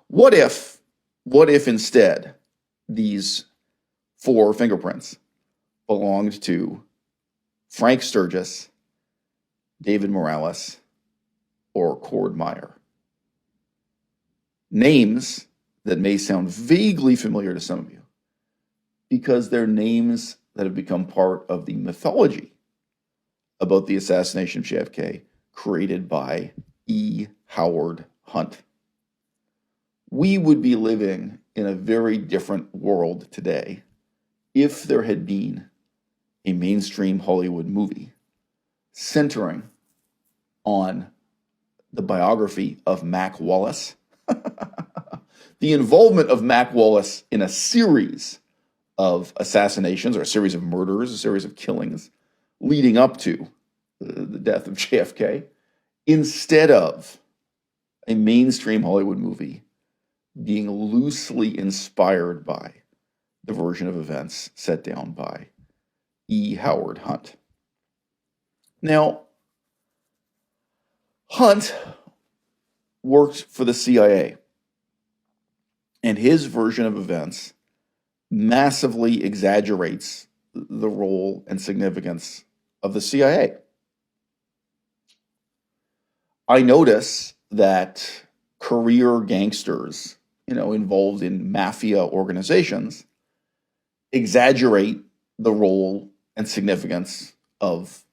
What if instead these 4 fingerprints belonged to Frank Sturgis, David Morales, or Cord Meyer? Names that may sound vaguely familiar to some of you, because they're names that have become part of the mythology about the assassination of JFK created by E. Howard Hunt. We would be living in a very different world today if there had been a mainstream Hollywood movie centering on the biography of Mac Wallace, the involvement of Mac Wallace in a series of assassinations or a series of murders, a series of killings leading up to the death of JFK, instead of a mainstream Hollywood movie being loosely inspired by the version of events set down by E. Howard Hunt. Now, Hunt worked for the CIA, and his version of events massively exaggerates the role and significance of the CIA. I notice that career gangsters, involved in mafia organizations, exaggerate the role and significance of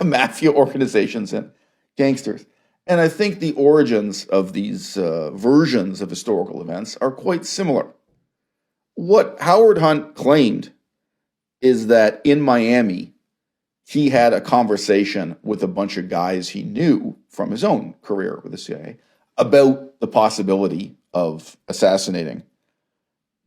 mafia organizations and gangsters. And I think the origins of these versions of historical events are quite similar. What Howard Hunt claimed is that in Miami, he had a conversation with a bunch of guys he knew from his own career with the CIA about the possibility of assassinating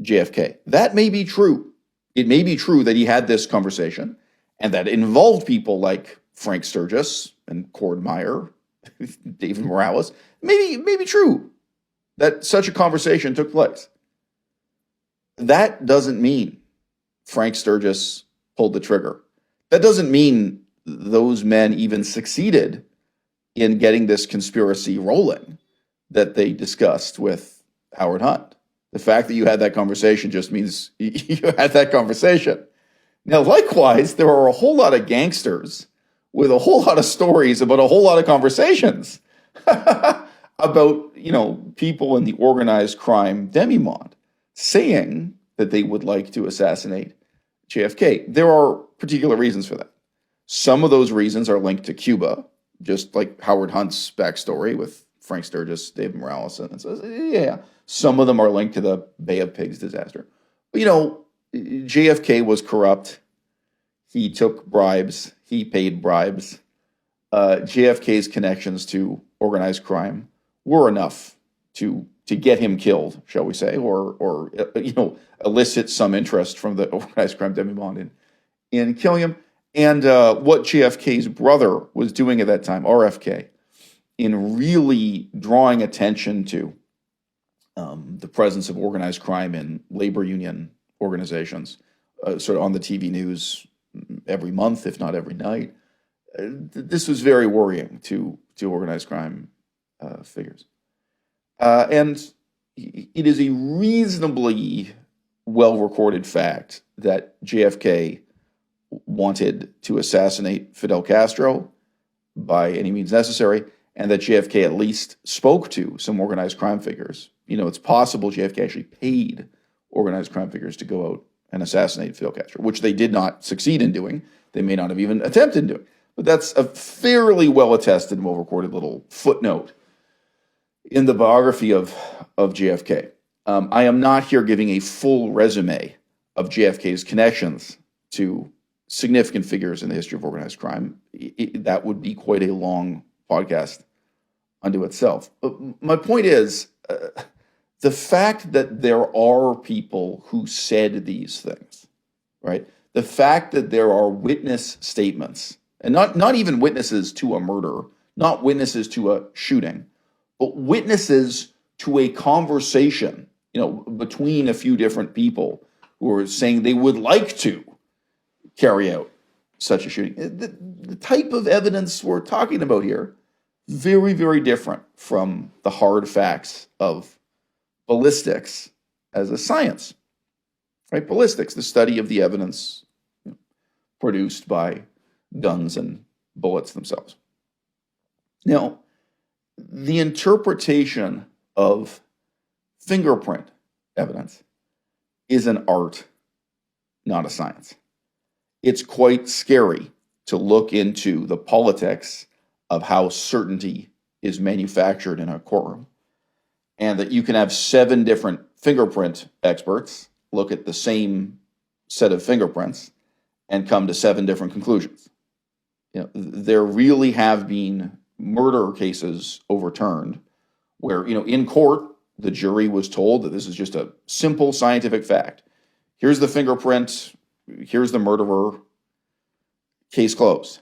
JFK. That may be true. It may be true that he had this conversation and that it involved people like Frank Sturgis and Cord Meyer, David Morales. Maybe true that such a conversation took place. That doesn't mean Frank Sturgis pulled the trigger. That doesn't mean those men even succeeded in getting this conspiracy rolling that they discussed with Howard Hunt. The fact that you had that conversation just means you had that conversation. Now, likewise, there are a whole lot of gangsters with a whole lot of stories about a whole lot of conversations about, people in the organized crime demimonde saying that they would like to assassinate JFK. There are particular reasons for that. Some of those reasons are linked to Cuba, just like Howard Hunt's backstory with Frank Sturgis, David Morales, and so yeah. Some of them are linked to the Bay of Pigs disaster. But, JFK was corrupt. He took bribes. He paid bribes. JFK's connections to organized crime were enough to get him killed, shall we say, or elicit some interest from the organized crime demimonde in killing him. And what JFK's brother was doing at that time, RFK, in really drawing attention to the presence of organized crime in labor union organizations, sort of on the TV news every month, if not every night. This was very worrying to organized crime figures. And it is a reasonably well-recorded fact that JFK wanted to assassinate Fidel Castro by any means necessary, and that JFK at least spoke to some organized crime figures. It's possible JFK actually paid organized crime figures to go out and assassinate Fidel Castro, which they did not succeed in doing. They may not have even attempted doing. But that's a fairly well-attested and well-recorded little footnote in the biography of JFK. I am not here giving a full resume of JFK's connections to significant figures in the history of organized crime. That would be quite a long podcast unto itself. But my point is, the fact that there are people who said these things, right? The fact that there are witness statements, and not even witnesses to a murder, not witnesses to a shooting, but witnesses to a conversation, between a few different people who are saying they would like to carry out such a shooting. The type of evidence we're talking about here, very, very different from the hard facts of ballistics as a science, right? Ballistics, the study of the evidence produced by guns and bullets themselves. Now, the interpretation of fingerprint evidence is an art, not a science. It's quite scary to look into the politics of how certainty is manufactured in a courtroom, and that you can have 7 different fingerprint experts look at the same set of fingerprints and come to 7 different conclusions. There really have been murder cases overturned where, in court, the jury was told that this is just a simple scientific fact. Here's the fingerprint, here's the murderer, case closed.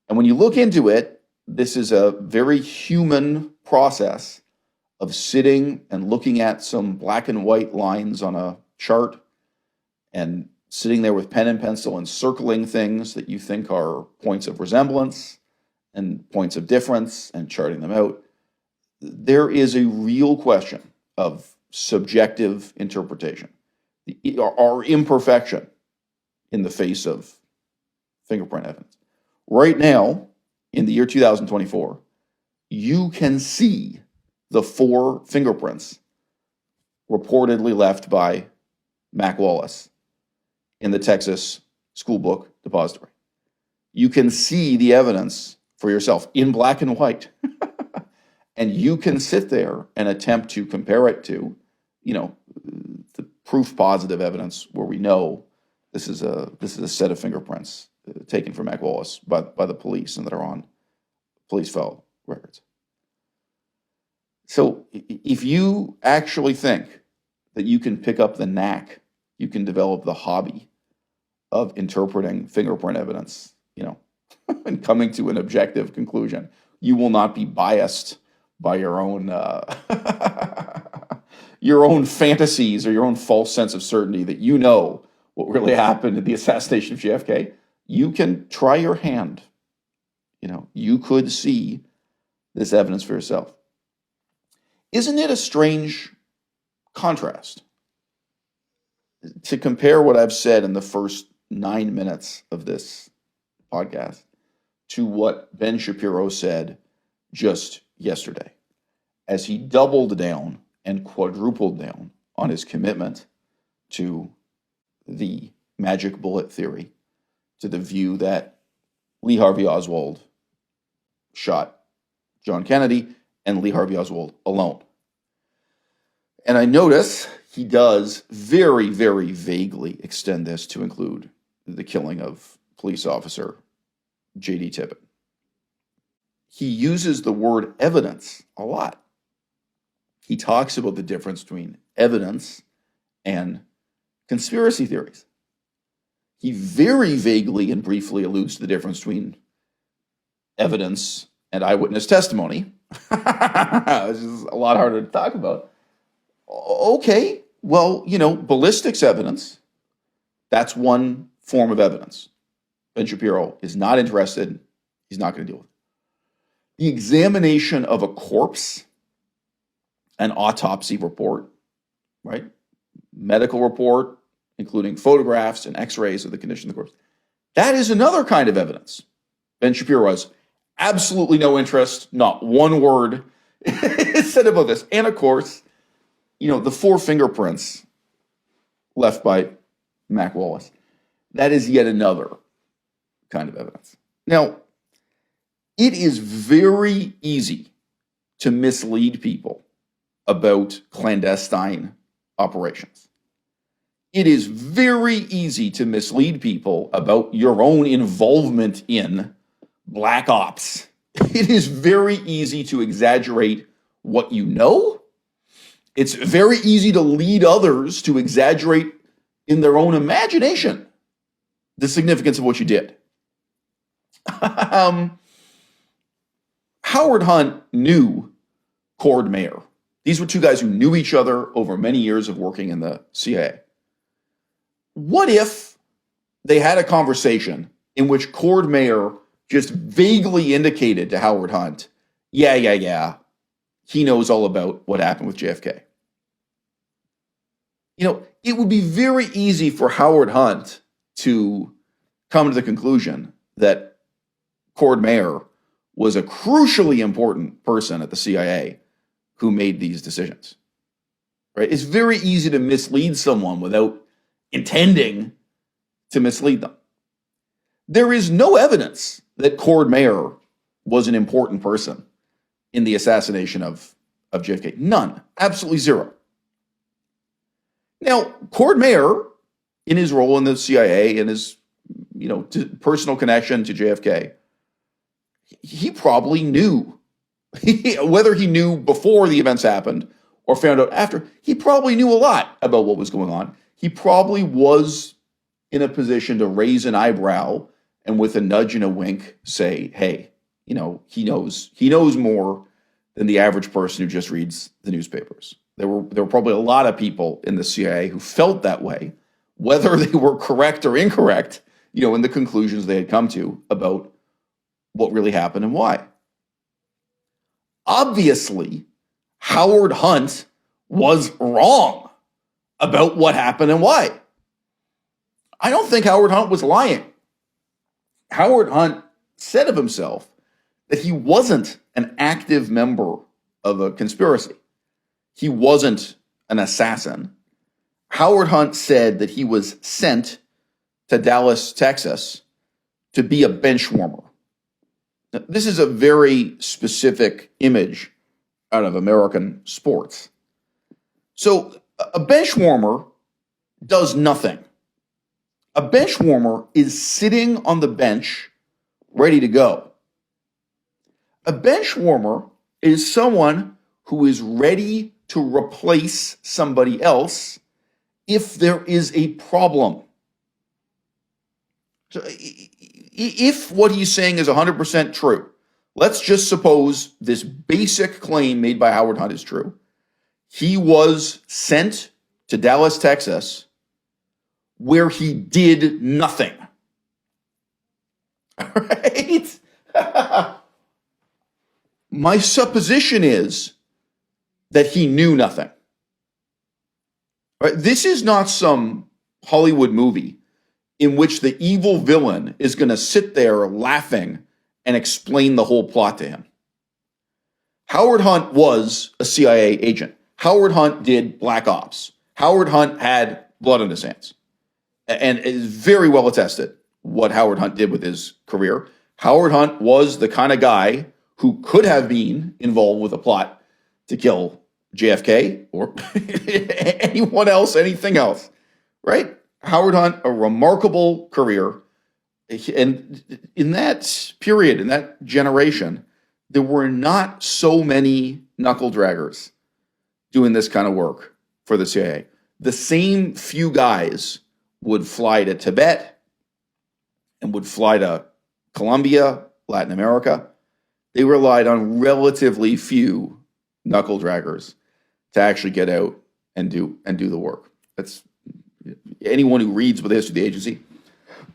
And when you look into it, this is a very human process of sitting and looking at some black and white lines on a chart and sitting there with pen and pencil and circling things that you think are points of resemblance and points of difference and charting them out. There is a real question of subjective interpretation, our imperfection in the face of fingerprint evidence. Right now, in the year 2024, you can see the 4 fingerprints reportedly left by Mac Wallace in the Texas School Book Depository. You can see the evidence for yourself in black and white. And you can sit there and attempt to compare it to, the proof positive evidence where we know this is a set of fingerprints taken from Mac Wallace by the police and that are on police file records. So if you actually think that you can pick up the knack, you can develop the hobby of interpreting fingerprint evidence, and coming to an objective conclusion, you will not be biased by your own your own fantasies or your own false sense of certainty that what really happened in the assassination of JFK. You can try your hand. You could see this evidence for yourself. Isn't it a strange contrast to compare what I've said in the first 9 minutes of this podcast to what Ben Shapiro said just yesterday, as he doubled down and quadrupled down on his commitment to the magic bullet theory, to the view that Lee Harvey Oswald shot John Kennedy and Lee Harvey Oswald alone. And I notice he does very, very vaguely extend this to include the killing of police officer J.D. Tippet. He uses the word evidence a lot. He talks about the difference between evidence and conspiracy theories. He very vaguely and briefly alludes to the difference between evidence and eyewitness testimony, which is a lot harder to talk about. Okay, well, ballistics evidence, that's one form of evidence. Ben Shapiro is not interested. He's not going to deal with it. The examination of a corpse, an autopsy report, right? Medical report, including photographs and x-rays of the condition of the corpse. That is another kind of evidence. Ben Shapiro has absolutely no interest, not one word said about this. And of course, the 4 fingerprints left by Mac Wallace, that is yet another kind of evidence. Now, it is very easy to mislead people about clandestine operations. It is very easy to mislead people about your own involvement in black ops. It is very easy to exaggerate what you know. It's very easy to lead others to exaggerate in their own imagination the significance of what you did. Howard Hunt knew Cord Mayer. These were 2 guys who knew each other over many years of working in the CIA. What if they had a conversation in which Cord Meyer just vaguely indicated to Howard Hunt, yeah, he knows all about what happened with JFK. It would be very easy for Howard Hunt to come to the conclusion that Cord Meyer was a crucially important person at the CIA who made these decisions. Right? It's very easy to mislead someone without intending to mislead them. There is no evidence that Cord Meyer was an important person in the assassination of JFK. None. Absolutely zero. Now, Cord Meyer, in his role in the CIA and his personal connection to JFK, he probably knew, whether he knew before the events happened or found out after, he probably knew a lot about what was going on. He probably was in a position to raise an eyebrow and with a nudge and a wink say, hey, he knows more than the average person who just reads the newspapers. There were probably a lot of people in the CIA who felt that way, whether they were correct or incorrect, in the conclusions they had come to about what really happened and why. Obviously, Howard Hunt was wrong about what happened and why. I don't think Howard Hunt was lying. Howard Hunt said of himself that he wasn't an active member of a conspiracy. He wasn't an assassin. Howard Hunt said that he was sent to Dallas, Texas, to be a bench warmer. Now, this is a very specific image out of American sports. So a bench warmer does nothing. A bench warmer is sitting on the bench, ready to go. A bench warmer is someone who is ready to replace somebody else if there is a problem. So if what he's saying is 100% true, let's just suppose this basic claim made by Howard Hunt is true. He was sent to Dallas, Texas, where he did nothing. All right? My supposition is that he knew nothing. Right? This is not some Hollywood movie in which the evil villain is going to sit there laughing and explain the whole plot to him. Howard Hunt was a CIA agent. Howard Hunt did black ops. Howard Hunt had blood on his hands. And it is very well attested what Howard Hunt did with his career. Howard Hunt was the kind of guy who could have been involved with a plot to kill JFK or anyone else, anything else, right? Howard Hunt, a remarkable career. And in that period, in that generation, there were not so many knuckle draggers doing this kind of work for the CIA. The same few guys would fly to Tippet and would fly to Colombia, Latin America. They relied on relatively few knuckle draggers to actually get out and do the work. That's anyone who reads with the history of the agency.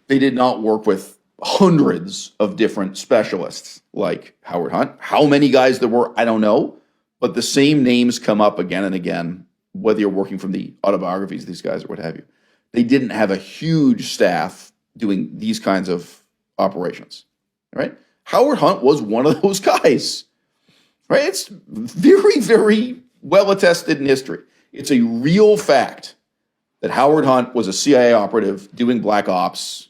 They did not work with hundreds of different specialists like Howard Hunt. How many guys there were, I don't know, but the same names come up again and again, whether you're working from the autobiographies of these guys or what have you. They didn't have a huge staff doing these kinds of operations, right? Howard Hunt was one of those guys, right? It's very, very well attested in history. It's a real fact that Howard Hunt was a CIA operative doing black ops,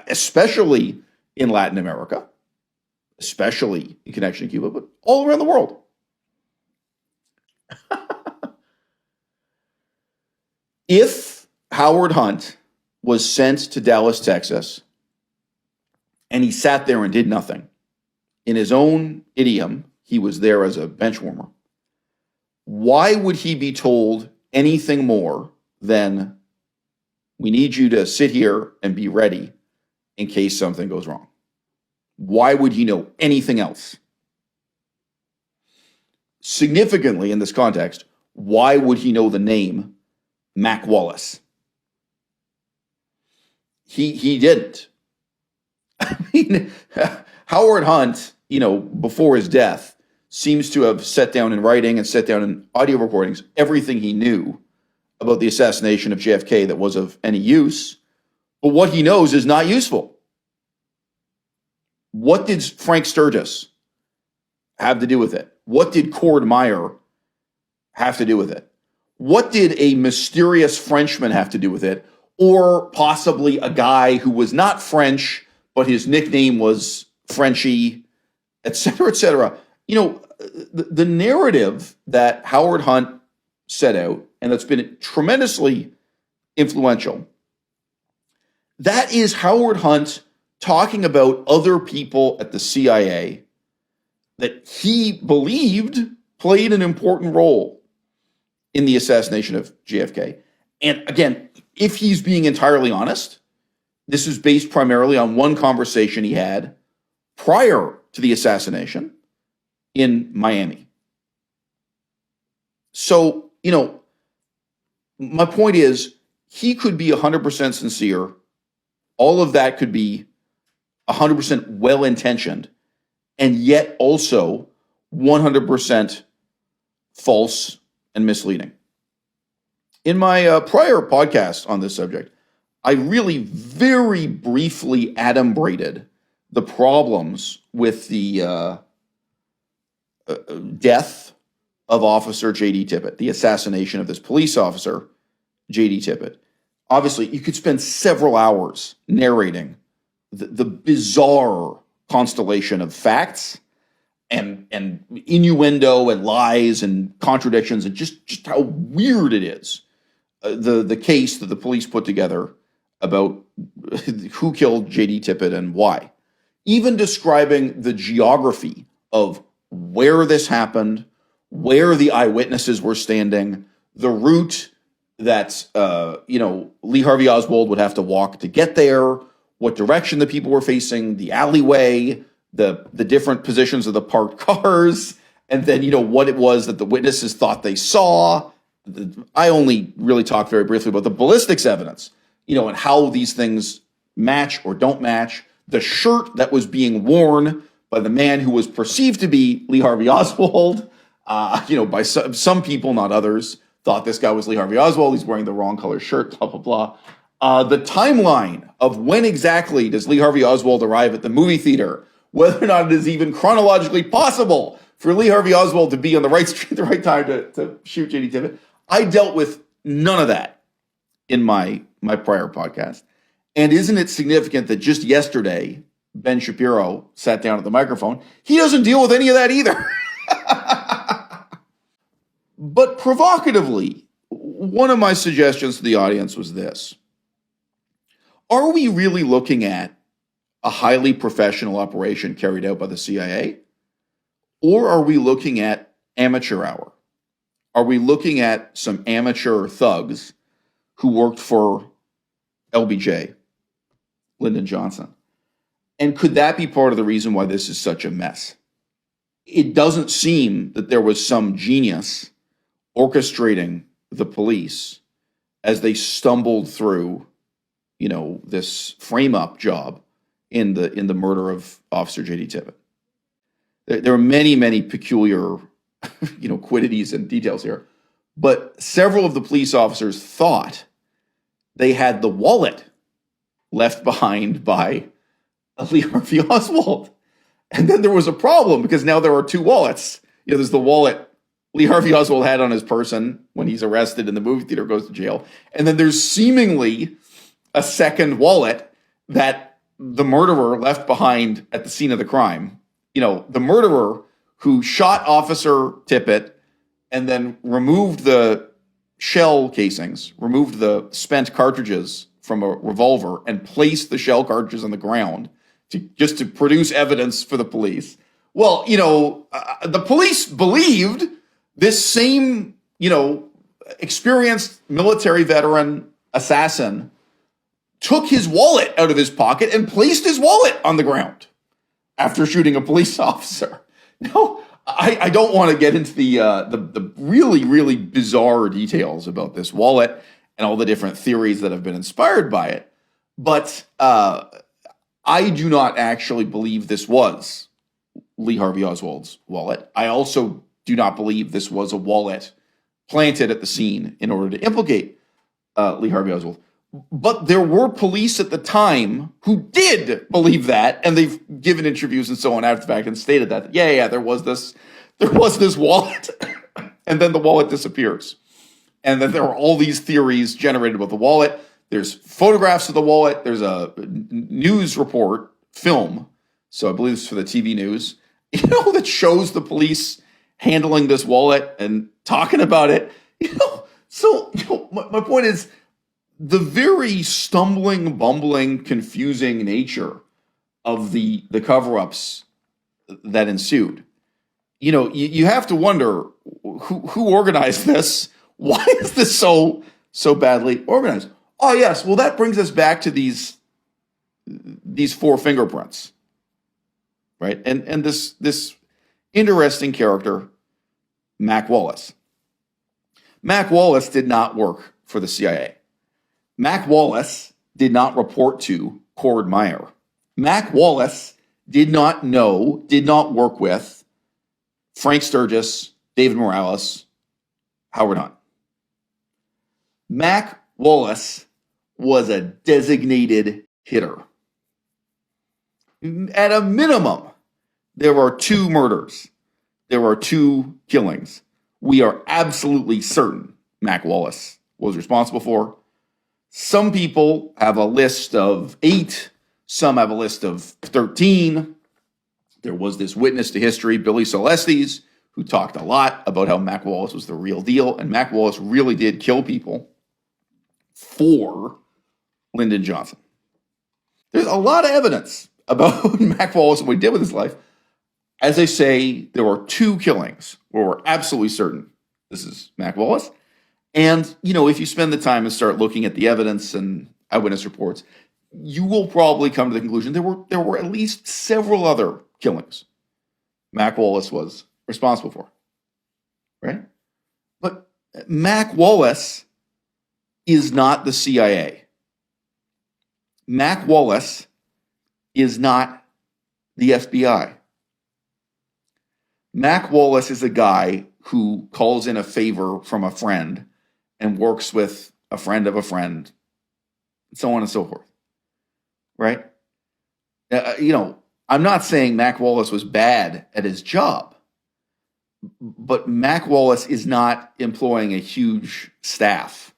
especially in Latin America, especially in connection to Cuba, but all around the world. If Howard Hunt was sent to Dallas, Texas, and he sat there and did nothing, in his own idiom, he was there as a bench warmer, why would he be told anything more than, we need you to sit here and be ready in case something goes wrong? Why would he know anything else? Significantly, in this context, why would he know the name Mac Wallace? He didn't. I mean, Howard Hunt, before his death, seems to have set down in writing and set down in audio recordings everything he knew about the assassination of JFK that was of any use. But what he knows is not useful. What did Frank Sturgis have to do with it? What did Cord Meyer have to do with it? What did a mysterious Frenchman have to do with it? Or possibly a guy who was not French, but his nickname was Frenchy, et cetera, et cetera. The narrative that Howard Hunt set out, and that's been tremendously influential, that is Howard Hunt talking about other people at the CIA that he believed played an important role in the assassination of JFK. And again, if he's being entirely honest, this is based primarily on one conversation he had prior to the assassination in Miami. So, my point is, he could be 100% sincere. All of that could be 100% well-intentioned, and yet also 100% false and misleading. In my prior podcast on this subject, I really very briefly adumbrated the problems with the death of Officer J.D. Tippet, the assassination of this police officer, J.D. Tippet. Obviously, you could spend several hours narrating the bizarre constellation of facts and innuendo and lies and contradictions and just how weird it is. The case that the police put together about who killed J.D. Tippet and why. Even describing the geography of where this happened, where the eyewitnesses were standing, the route that Lee Harvey Oswald would have to walk to get there, what direction the people were facing, the alleyway, the different positions of the parked cars, and then what it was that the witnesses thought they saw. I only really talked very briefly about the ballistics evidence, and how these things match or don't match. The shirt that was being worn by the man who was perceived to be Lee Harvey Oswald, by some people, not others, thought this guy was Lee Harvey Oswald. He's wearing the wrong color shirt, blah, blah, blah. The timeline of when exactly does Lee Harvey Oswald arrive at the movie theater, whether or not it is even chronologically possible for Lee Harvey Oswald to be on the right street at the right time to shoot J.D. Tippet. I dealt with none of that in my prior podcast. And isn't it significant that just yesterday, Ben Shapiro sat down at the microphone? He doesn't deal with any of that either. But provocatively, one of my suggestions to the audience was this. Are we really looking at a highly professional operation carried out by the CIA? Or are we looking at amateur hour? Are we looking at some amateur thugs who worked for LBJ, Lyndon Johnson? And could that be part of the reason why this is such a mess? It doesn't seem that there was some genius orchestrating the police as they stumbled through, this frame-up job in the murder of Officer J.D. Tippet. There are many, many peculiar, quiddities and details here, but several of the police officers thought they had the wallet left behind by Lee Harvey Oswald. And then there was a problem because now there are two wallets. There's the wallet Lee Harvey Oswald had on his person when he's arrested in the movie theater, goes to jail. And then there's seemingly a second wallet that the murderer left behind at the scene of the crime. The murderer who shot Officer Tippet and then removed the shell casings, removed the spent cartridges from a revolver and placed the shell cartridges on the ground just to produce evidence for the police. Well, the police believed this same, experienced military veteran assassin took his wallet out of his pocket and placed his wallet on the ground after shooting a police officer. Now, I don't want to get into the really, really bizarre details about this wallet and all the different theories that have been inspired by it. But I do not actually believe this was Lee Harvey Oswald's wallet. I also do not believe this was a wallet planted at the scene in order to implicate Lee Harvey Oswald. But there were police at the time who did believe that, and they've given interviews and so on after the fact and stated that, there was this wallet, and then the wallet disappears. And then there are all these theories generated about the wallet. There's photographs of the wallet. There's a news report, film, so I believe it's for the TV news, that shows the police handling this wallet and talking about it. My point is, the very stumbling, bumbling, confusing nature of the cover-ups that ensued. You have to wonder who organized this. Why is this so badly organized? Oh yes, well that brings us back to these 4 fingerprints, right? And this interesting character, Mac Wallace. Mac Wallace did not work for the CIA. Mac Wallace did not report to Cord Meyer. Mac Wallace did not work with Frank Sturgis, David Morales, Howard Hunt. Mac Wallace was a designated hitter. At a minimum, there are 2 murders. There are 2 killings. We are absolutely certain Mac Wallace was responsible for. Some people have a list of 8. Some have a list of 13. There was this witness to history, Billy Celestes, who talked a lot about how Mac Wallace was the real deal. And Mac Wallace really did kill people for Lyndon Johnson. There's a lot of evidence about Mac Wallace and what he did with his life. As I say, there were 2 killings where we're absolutely certain this is Mac Wallace. And, if you spend the time and start looking at the evidence and eyewitness reports, you will probably come to the conclusion there were at least several other killings Mac Wallace was responsible for, right? But Mac Wallace is not the CIA. Mac Wallace is not the FBI. Mac Wallace is a guy who calls in a favor from a friend and works with a friend of a friend, so on and so forth, right? I'm not saying Mac Wallace was bad at his job, but Mac Wallace is not employing a huge staff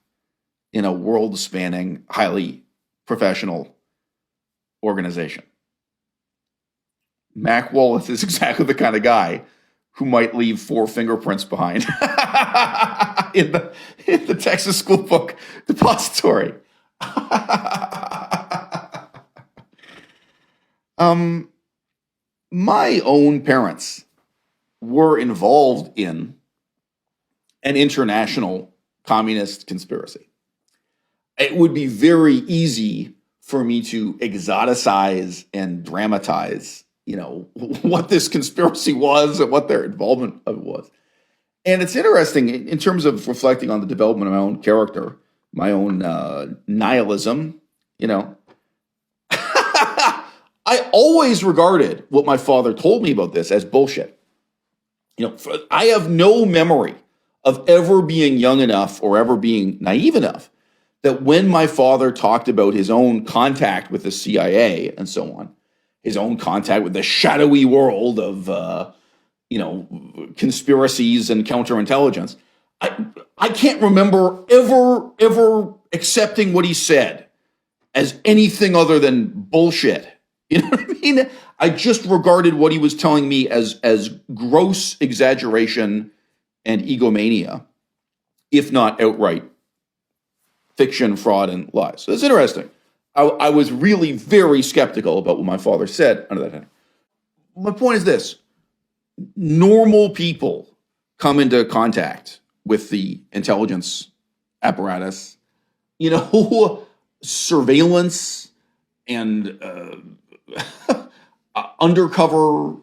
in a world-spanning, highly professional organization. Mac Wallace is exactly the kind of guy who might leave 4 fingerprints behind in the Texas School Book Depository. My own parents were involved in an international communist conspiracy. It would be very easy for me to exoticize and dramatize what this conspiracy was and what their involvement of it was. And it's interesting in terms of reflecting on the development of my own character, my own nihilism, I always regarded what my father told me about this as bullshit. I have no memory of ever being young enough or ever being naive enough that when my father talked about his own contact with the CIA and so on, his own contact with the shadowy world of, conspiracies and counterintelligence, I can't remember ever accepting what he said as anything other than bullshit. You know what I mean? I just regarded what he was telling me as gross exaggeration and egomania, if not outright fiction, fraud, and lies. So it's interesting. I was really very skeptical about what my father said under that heading. My point is this. Normal people come into contact with the intelligence apparatus, surveillance and undercover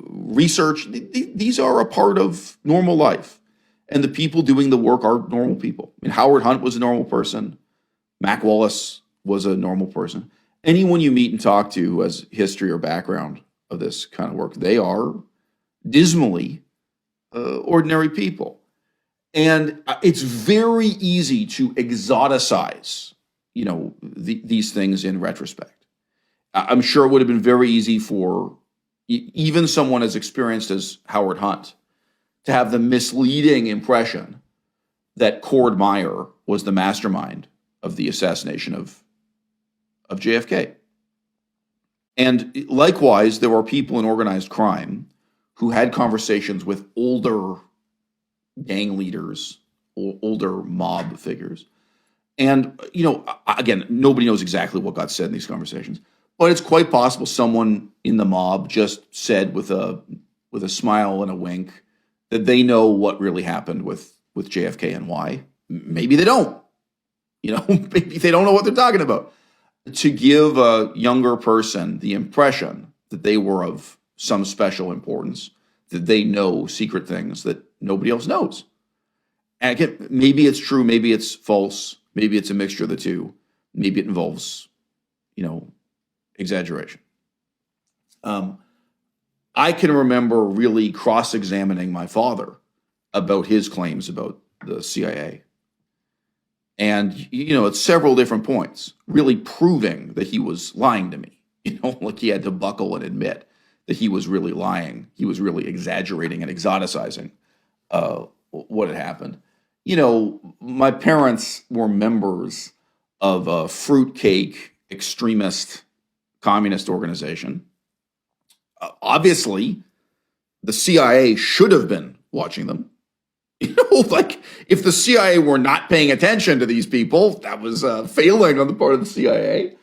research. These are a part of normal life. And the people doing the work are normal people. Howard Hunt was a normal person. Mac Wallace was a normal person. anyone you meet and talk to who has history or background of this kind of work, they are dismally ordinary people. And it's very easy to exoticize, these things in retrospect. I'm sure it would have been very easy for even someone as experienced as Howard Hunt to have the misleading impression that Cord Meyer was the mastermind of the assassination of JFK. And likewise, there are people in organized crime who had conversations with older gang leaders, older mob figures. And, again, nobody knows exactly what got said in these conversations, but it's quite possible someone in the mob just said with a smile and a wink that they know what really happened with JFK and why. Maybe they don't. Maybe they don't know what they're talking about. To give a younger person the impression that they were of some special importance, that they know secret things that nobody else knows. And again, maybe it's true, maybe it's false, maybe it's a mixture of the two. Maybe it involves, exaggeration. I can remember really cross-examining my father about his claims about the CIA. And, at several different points, really proving that he was lying to me. Like he had to buckle and admit that he was really lying. He was really exaggerating and exoticizing what had happened. My parents were members of a fruitcake extremist communist organization. Obviously, the CIA should have been watching them. Like if the CIA were not paying attention to these people, that was failing on the part of the CIA.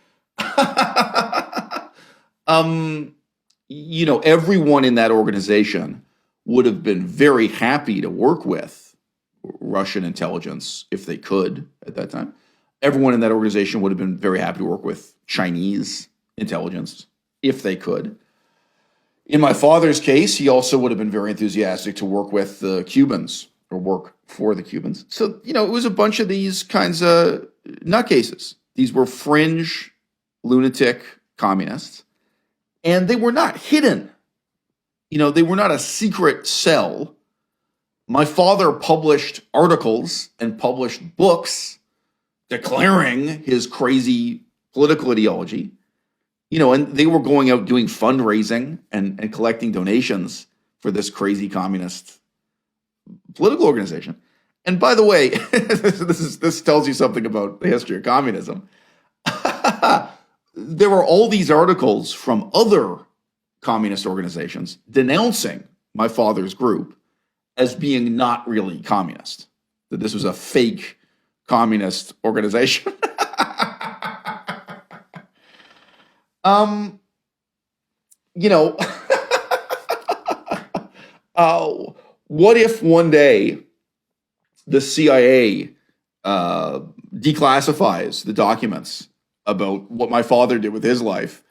Everyone in that organization would have been very happy to work with Russian intelligence if they could at that time. Everyone in that organization would have been very happy to work with Chinese intelligence if they could. In my father's case, he also would have been very enthusiastic to work with the Cubans or work for the Cubans. So, it was a bunch of these kinds of nutcases. These were fringe, lunatic communists, and they were not hidden. They were not a secret cell. My father published articles and published books declaring his crazy political ideology. And they were going out doing fundraising and collecting donations for this crazy communist political organization. And by the way, this tells you something about the history of communism. There were all these articles from other communist organizations denouncing my father's group as being not really communist, that this was a fake communist organization. What if one day the CIA declassifies the documents about what my father did with his life,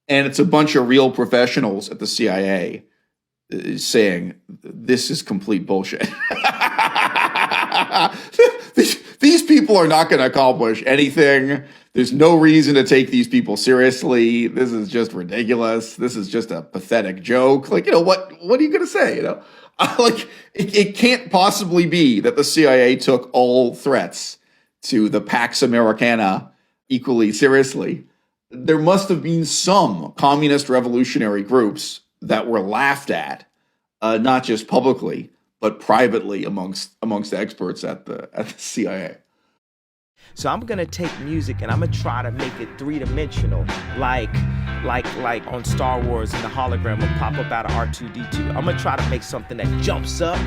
and it's a bunch of real professionals at the CIA saying, this is complete bullshit. These people are not going to accomplish anything. There's no reason to take these people seriously. This is just ridiculous. This is just a pathetic joke. What are you going to say? It can't possibly be that the CIA took all threats to the Pax Americana equally seriously. There must have been some communist revolutionary groups that were laughed at, not just publicly, but privately amongst experts at the CIA. So I'm gonna take music and I'm gonna try to make it three-dimensional, like on Star Wars and the hologram will pop up out of R2-D2. I'm gonna try to make something that jumps up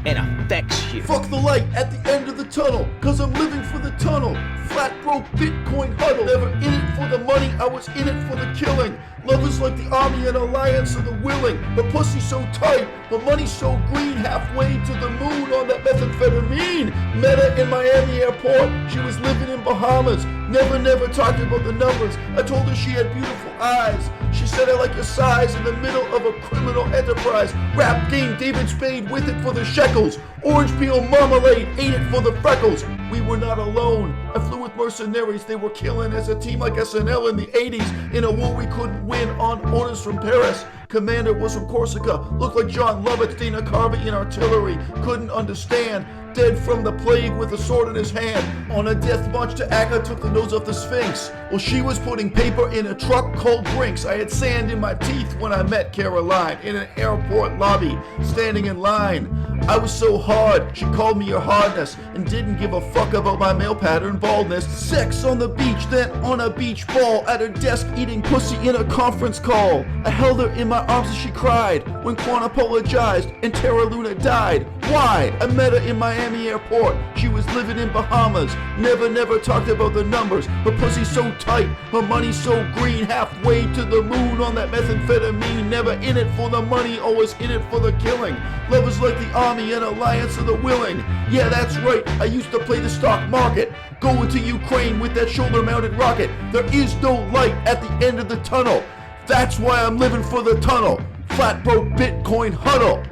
and affects you. Fuck the light at the end of the tunnel, cause I'm living for the tunnel. Flat broke Bitcoin huddle, never in it for the money, I was in it for the killing. Love is like the army and alliance of the willing. Her pussy so tight, her money so green, halfway to the moon on that methamphetamine. Met her in Miami airport, she was living in Bahamas. Never talked about the numbers. I told her she had beautiful eyes. She said, I like your size, in the middle of a criminal enterprise. Rap game, David Spade with it for the shekels. Orange peel marmalade, ate it for the freckles. We were not alone. I flew with mercenaries, they were killing as a team like SNL in the 80s. In a war we couldn't win on orders from Paris. Commander was from Corsica, looked like John Lovitz, Dana Carvey in artillery. Couldn't understand. Dead from the plague with a sword in his hand. On a death march to Akka, took the nose off the Sphinx. Well, she was putting paper in a truck called Brinks. I had sand in my teeth when I met Caroline in an airport lobby, standing in line. I was so hard, she called me her hardness, and didn't give a fuck about my male pattern baldness. Sex on the beach, then on a beach ball, at her desk eating pussy in a conference call. I held her in my arms as she cried, when Quan apologized and Terra Luna died. Why? I met her in Miami airport, she was living in Bahamas. Never talked about the numbers. Her pussy so tight, her money so green, halfway to the moon on that methamphetamine. Never in it for the money, always in it for the killing. Love is like the army and alliance of the willing. Yeah, that's right, I used to play the stock market. Go into Ukraine with that shoulder-mounted rocket. There is no light at the end of the tunnel. That's why I'm living for the tunnel. Flat broke Bitcoin huddle.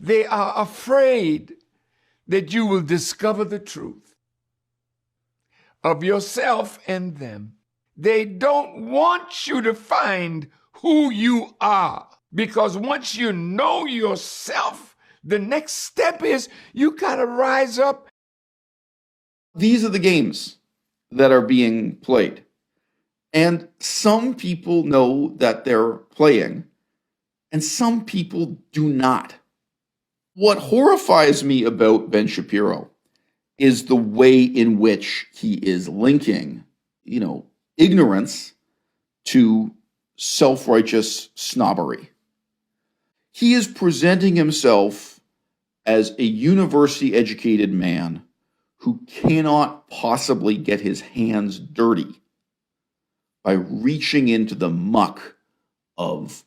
They are afraid that you will discover the truth of yourself and them. They don't want you to find who you are, because once you know yourself, the next step is you gotta rise up. These are the games that are being played. And some people know that they're playing, and some people do not. What horrifies me about Ben Shapiro is the way in which he is linking, ignorance to self-righteous snobbery. He is presenting himself as a university-educated man who cannot possibly get his hands dirty by reaching into the muck of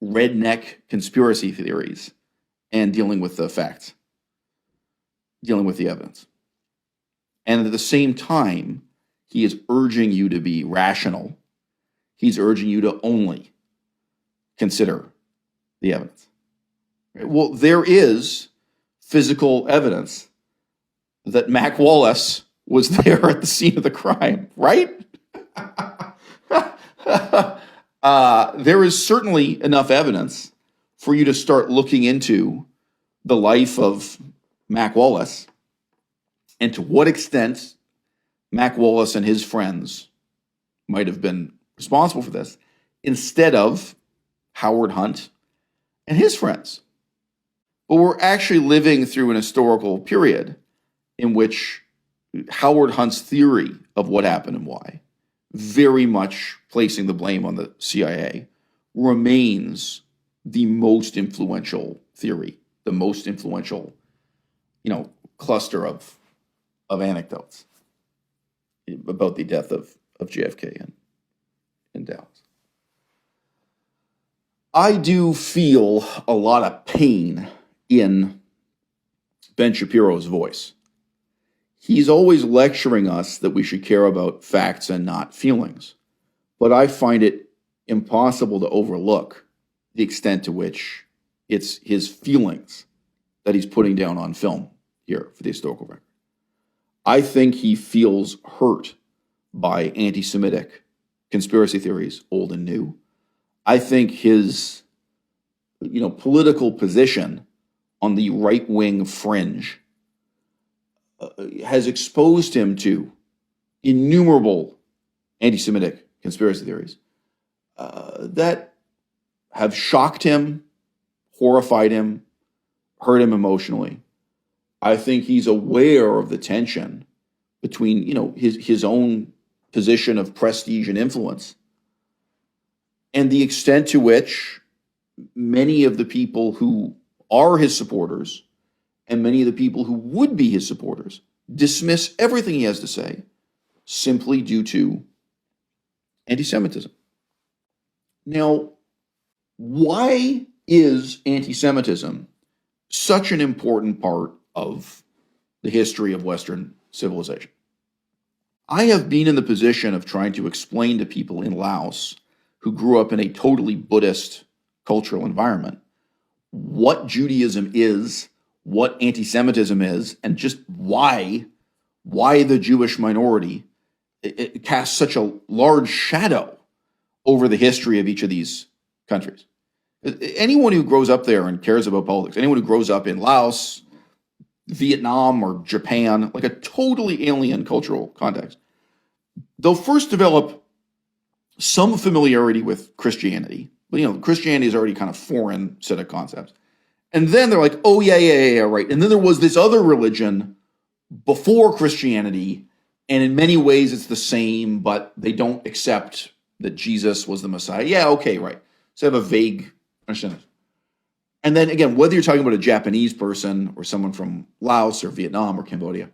redneck conspiracy theories and dealing with the facts, dealing with the evidence. And at the same time, he is urging you to be rational. He's urging you to only consider the evidence. Well, there is physical evidence that Mac Wallace was there at the scene of the crime, right? There is certainly enough evidence for you to start looking into the life of Mac Wallace and to what extent Mac Wallace and his friends might have been responsible for this, instead of Howard Hunt and his friends. But we're actually living through an historical period in which Howard Hunt's theory of what happened and why, very much placing the blame on the CIA, remains the most influential theory, the most influential, cluster of anecdotes about the death of JFK in Dallas. I do feel a lot of pain in Ben Shapiro's voice. He's always lecturing us that we should care about facts and not feelings. But I find it impossible to overlook the extent to which it's his feelings that he's putting down on film here for the historical record. I think he feels hurt by anti-Semitic conspiracy theories, old and new. I think his, political position on the right-wing fringe has exposed him to innumerable anti-Semitic conspiracy theories that have shocked him, horrified him, hurt him emotionally. I think he's aware of the tension between, his own position of prestige and influence and the extent to which many of the people who are his supporters and many of the people who would be his supporters dismiss everything he has to say simply due to anti-Semitism. Now, why is anti-Semitism such an important part of the history of Western civilization? I have been in the position of trying to explain to people in Laos who grew up in a totally Buddhist cultural environment what Judaism is, what anti-Semitism is, and just why the Jewish minority it casts such a large shadow over the history of each of these countries. Anyone who grows up there and cares about politics, anyone who grows up in Laos, Vietnam, or Japan, like a totally alien cultural context, they'll first develop some familiarity with Christianity. But, Christianity is already kind of foreign set of concepts. And then they're like, oh, yeah, right. And then there was this other religion before Christianity, and in many ways it's the same, but they don't accept that Jesus was the Messiah. Yeah, okay, right. So I have a vague understanding. And then again, whether you're talking about a Japanese person or someone from Laos or Vietnam or Cambodia,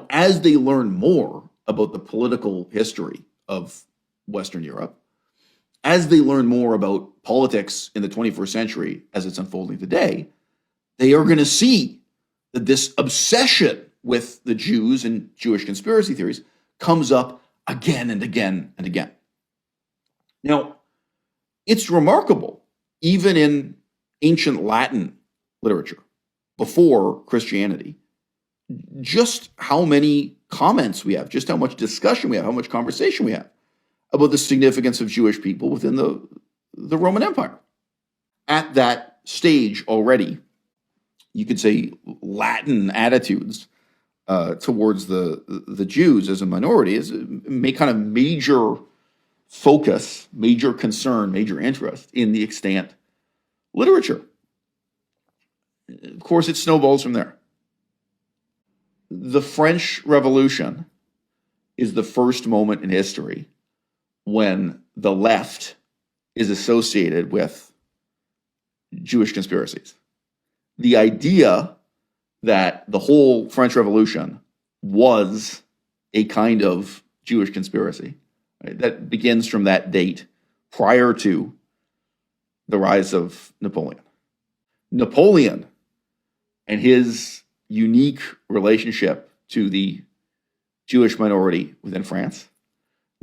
as they learn more about the political history of Western Europe, as they learn more about politics in the 21st century as it's unfolding today, they are going to see that this obsession with the Jews and Jewish conspiracy theories comes up again and again and again. Now, it's remarkable, even in ancient Latin literature before Christianity, just how many comments we have, just how much discussion we have, how much conversation we have about the significance of Jewish people within the Roman Empire. At that stage already, you could say Latin attitudes towards the Jews as a minority is kind of major focus, major concern, major interest in the extant literature. Of course, it snowballs from there. The French Revolution is the first moment in history when the left is associated with Jewish conspiracies. The idea that the whole French Revolution was a kind of Jewish conspiracy, right, that begins from that date prior to the rise of Napoleon. Napoleon and his unique relationship to the Jewish minority within France.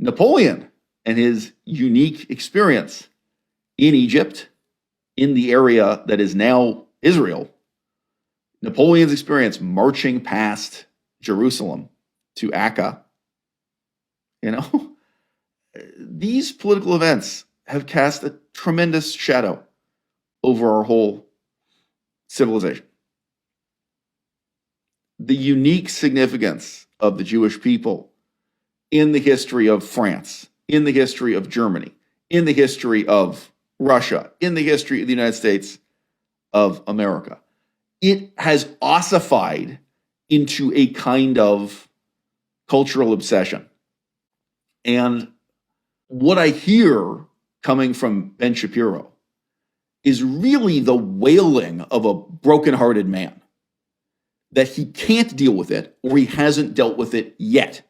Napoleon and his unique experience in Egypt, in the area that is now Israel. Napoleon's experience marching past Jerusalem to Akka. These political events have cast a tremendous shadow over our whole civilization. The unique significance of the Jewish people in the history of France, in the history of Germany, in the history of Russia, in the history of the United States of America. It has ossified into a kind of cultural obsession. And what I hear coming from Ben Shapiro is really the wailing of a brokenhearted man, that he can't deal with it or he hasn't dealt with it yet.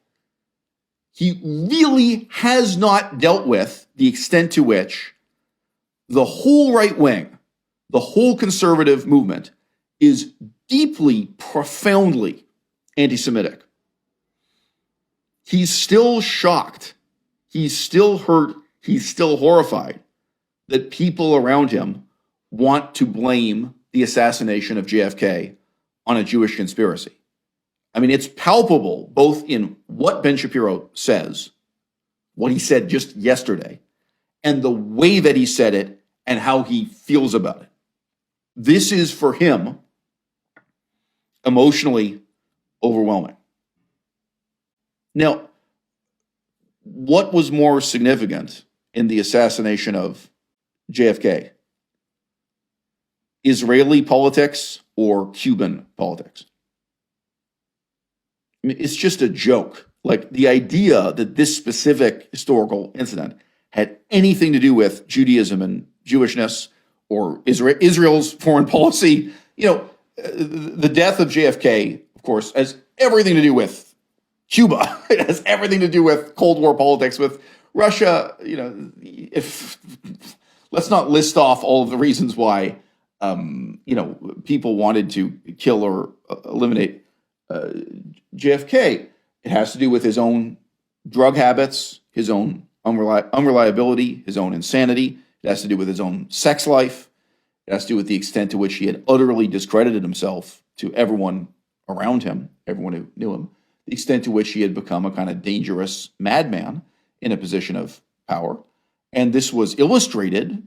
He really has not dealt with the extent to which the whole right wing, the whole conservative movement is deeply, profoundly anti-Semitic. He's still shocked. He's still hurt. He's still horrified that people around him want to blame the assassination of JFK on a Jewish conspiracy. I mean, it's palpable both in what Ben Shapiro says, what he said just yesterday, and the way that he said it and how he feels about it. This is for him emotionally overwhelming. Now, what was more significant in the assassination of JFK? Israeli politics or Cuban politics? I mean, it's just a joke. Like, the idea that this specific historical incident had anything to do with Judaism and Jewishness or Israel's foreign policy. The death of JFK, of course, has everything to do with Cuba. It has everything to do with Cold War politics, with Russia, if let's not list off all of the reasons why, people wanted to kill or eliminate JFK. It has to do with his own drug habits, his own unreliability, his own insanity. It has to do with his own sex life. It has to do with the extent to which he had utterly discredited himself to everyone around him, everyone who knew him, the extent to which he had become a kind of dangerous madman in a position of power. And this was demonstrated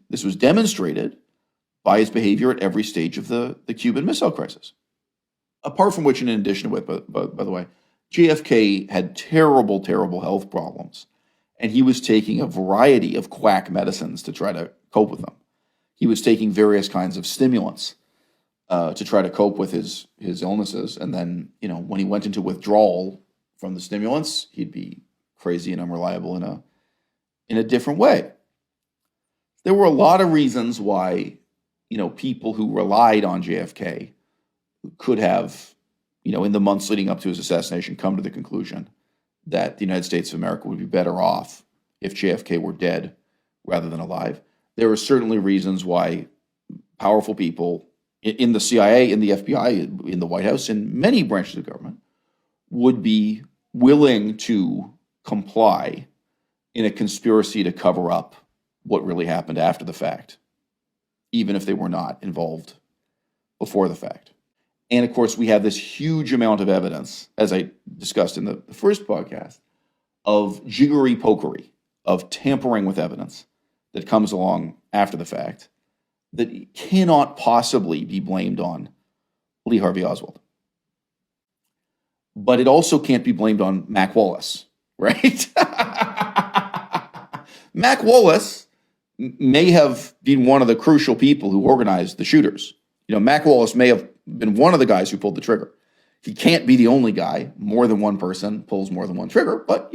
by his behavior at every stage of the Cuban Missile Crisis. Apart from which, and in addition to it, by the way, JFK had terrible, terrible health problems. And he was taking a variety of quack medicines to try to cope with them. He was taking various kinds of stimulants to try to cope with his illnesses. And then, when he went into withdrawal from the stimulants, he'd be crazy and unreliable in a different way. There were a lot of reasons why, people who relied on JFK could have, in the months leading up to his assassination, come to the conclusion that the United States of America would be better off if JFK were dead rather than alive. There are certainly reasons why powerful people in the CIA, in the FBI, in the White House, in many branches of government, would be willing to comply in a conspiracy to cover up what really happened after the fact, even if they were not involved before the fact. And of course, we have this huge amount of evidence, as I discussed in the first podcast, of jiggery-pokery, of tampering with evidence that comes along after the fact that cannot possibly be blamed on Lee Harvey Oswald. But it also can't be blamed on Mac Wallace, right? Mac Wallace may have been one of the crucial people who organized the shooters. Mac Wallace may have been one of the guys who pulled the trigger. He can't be the only guy. More than one person pulls more than one trigger. But,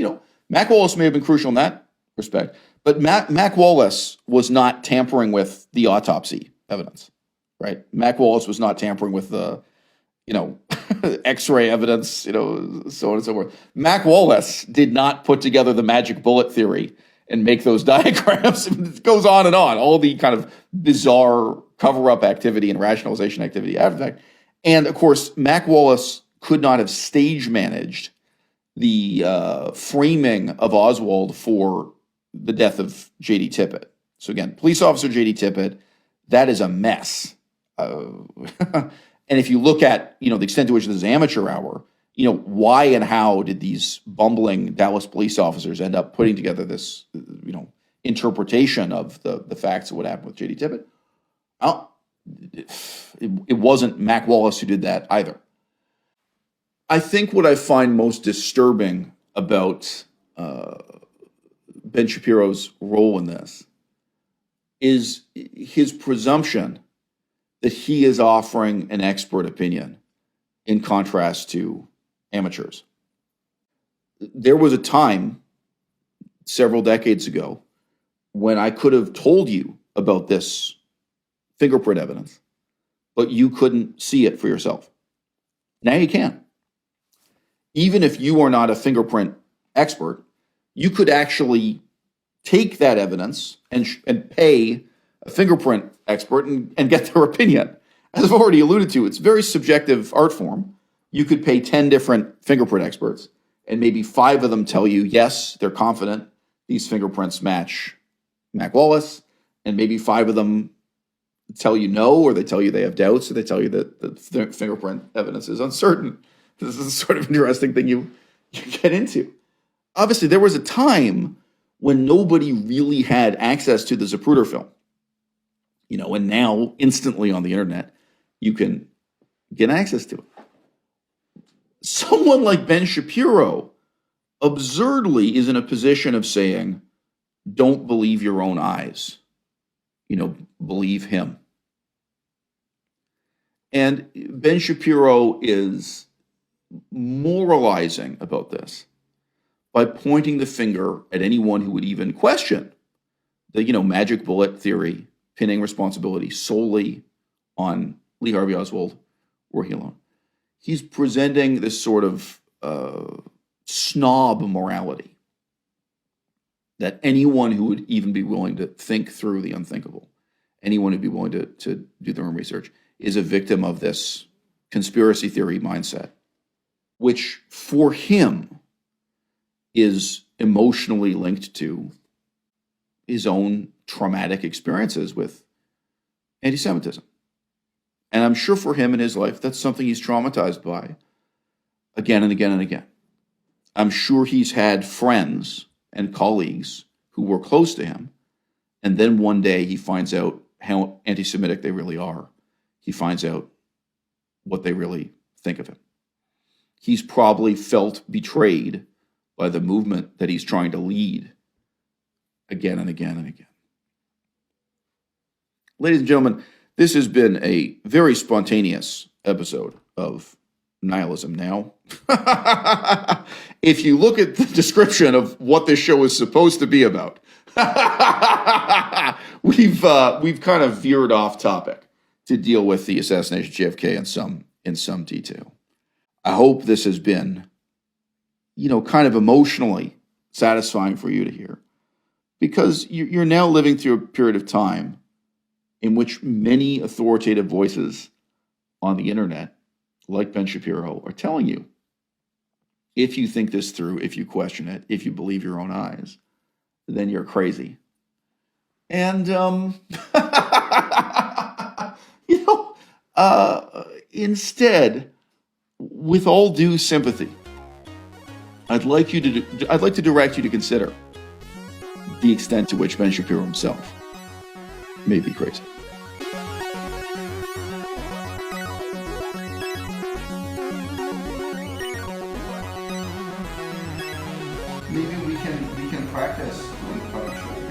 Mac Wallace may have been crucial in that respect. But Mac Wallace was not tampering with the autopsy evidence, right? Mac Wallace was not tampering with the, X-ray evidence, so on and so forth. Mac Wallace did not put together the magic bullet theory and make those diagrams. It goes on and on, all the kind of bizarre cover-up activity and rationalization activity after the fact. And of course, Mac Wallace could not have stage managed the framing of Oswald for the death of J.D. Tippet. So again, police officer J.D. Tippet, that is a mess. And if you look at, the extent to which this is amateur hour, why and how did these bumbling Dallas police officers end up putting together this, interpretation of the facts of what happened with J.D. Tippet? Well, it wasn't Mac Wallace who did that either. I think what I find most disturbing about Ben Shapiro's role in this is his presumption that he is offering an expert opinion in contrast to amateurs. There was a time several decades ago when I could have told you about this fingerprint evidence, but you couldn't see it for yourself. Now you can. Even if you are not a fingerprint expert, you could actually take that evidence and pay a fingerprint expert and get their opinion. As I've already alluded to, it's a very subjective art form. You could pay 10 different fingerprint experts, and maybe 5 of them tell you, yes, they're confident these fingerprints match Mac Wallace, and maybe 5 of them tell you no, or they tell you they have doubts, or they tell you that the fingerprint evidence is uncertain. This is a sort of interesting thing you get into. Obviously, there was a time when nobody really had access to the Zapruder film. And now instantly on the internet, you can get access to it. Someone like Ben Shapiro absurdly is in a position of saying, don't believe your own eyes. Believe him. And Ben Shapiro is moralizing about this by pointing the finger at anyone who would even question the, magic bullet theory, pinning responsibility solely on Lee Harvey Oswald working alone. He's presenting this sort of snob morality. that anyone who would even be willing to think through the unthinkable, anyone who'd be willing to do their own research, is a victim of this conspiracy theory mindset, which for him is emotionally linked to his own traumatic experiences with anti-Semitism. And I'm sure for him in his life, that's something he's traumatized by again and again and again. I'm sure he's had friends and colleagues who were close to him, and then one day he finds out how anti-Semitic they really are. He finds out what they really think of him. He's probably felt betrayed by the movement that he's trying to lead again and again and again. Ladies and gentlemen, this has been a very spontaneous episode of Nihilism Now. If you look at the description of what this show is supposed to be about, we've kind of veered off topic to deal with the assassination of JFK in some detail. I hope this has been, kind of emotionally satisfying for you to hear, because you're now living through a period of time in which many authoritative voices on the internet, like Ben Shapiro, are telling you, if you think this through, if you question it, if you believe your own eyes, then you're crazy. And, instead, with all due sympathy, I'd like to direct you to consider the extent to which Ben Shapiro himself may be crazy. Maybe we can practice doing a show.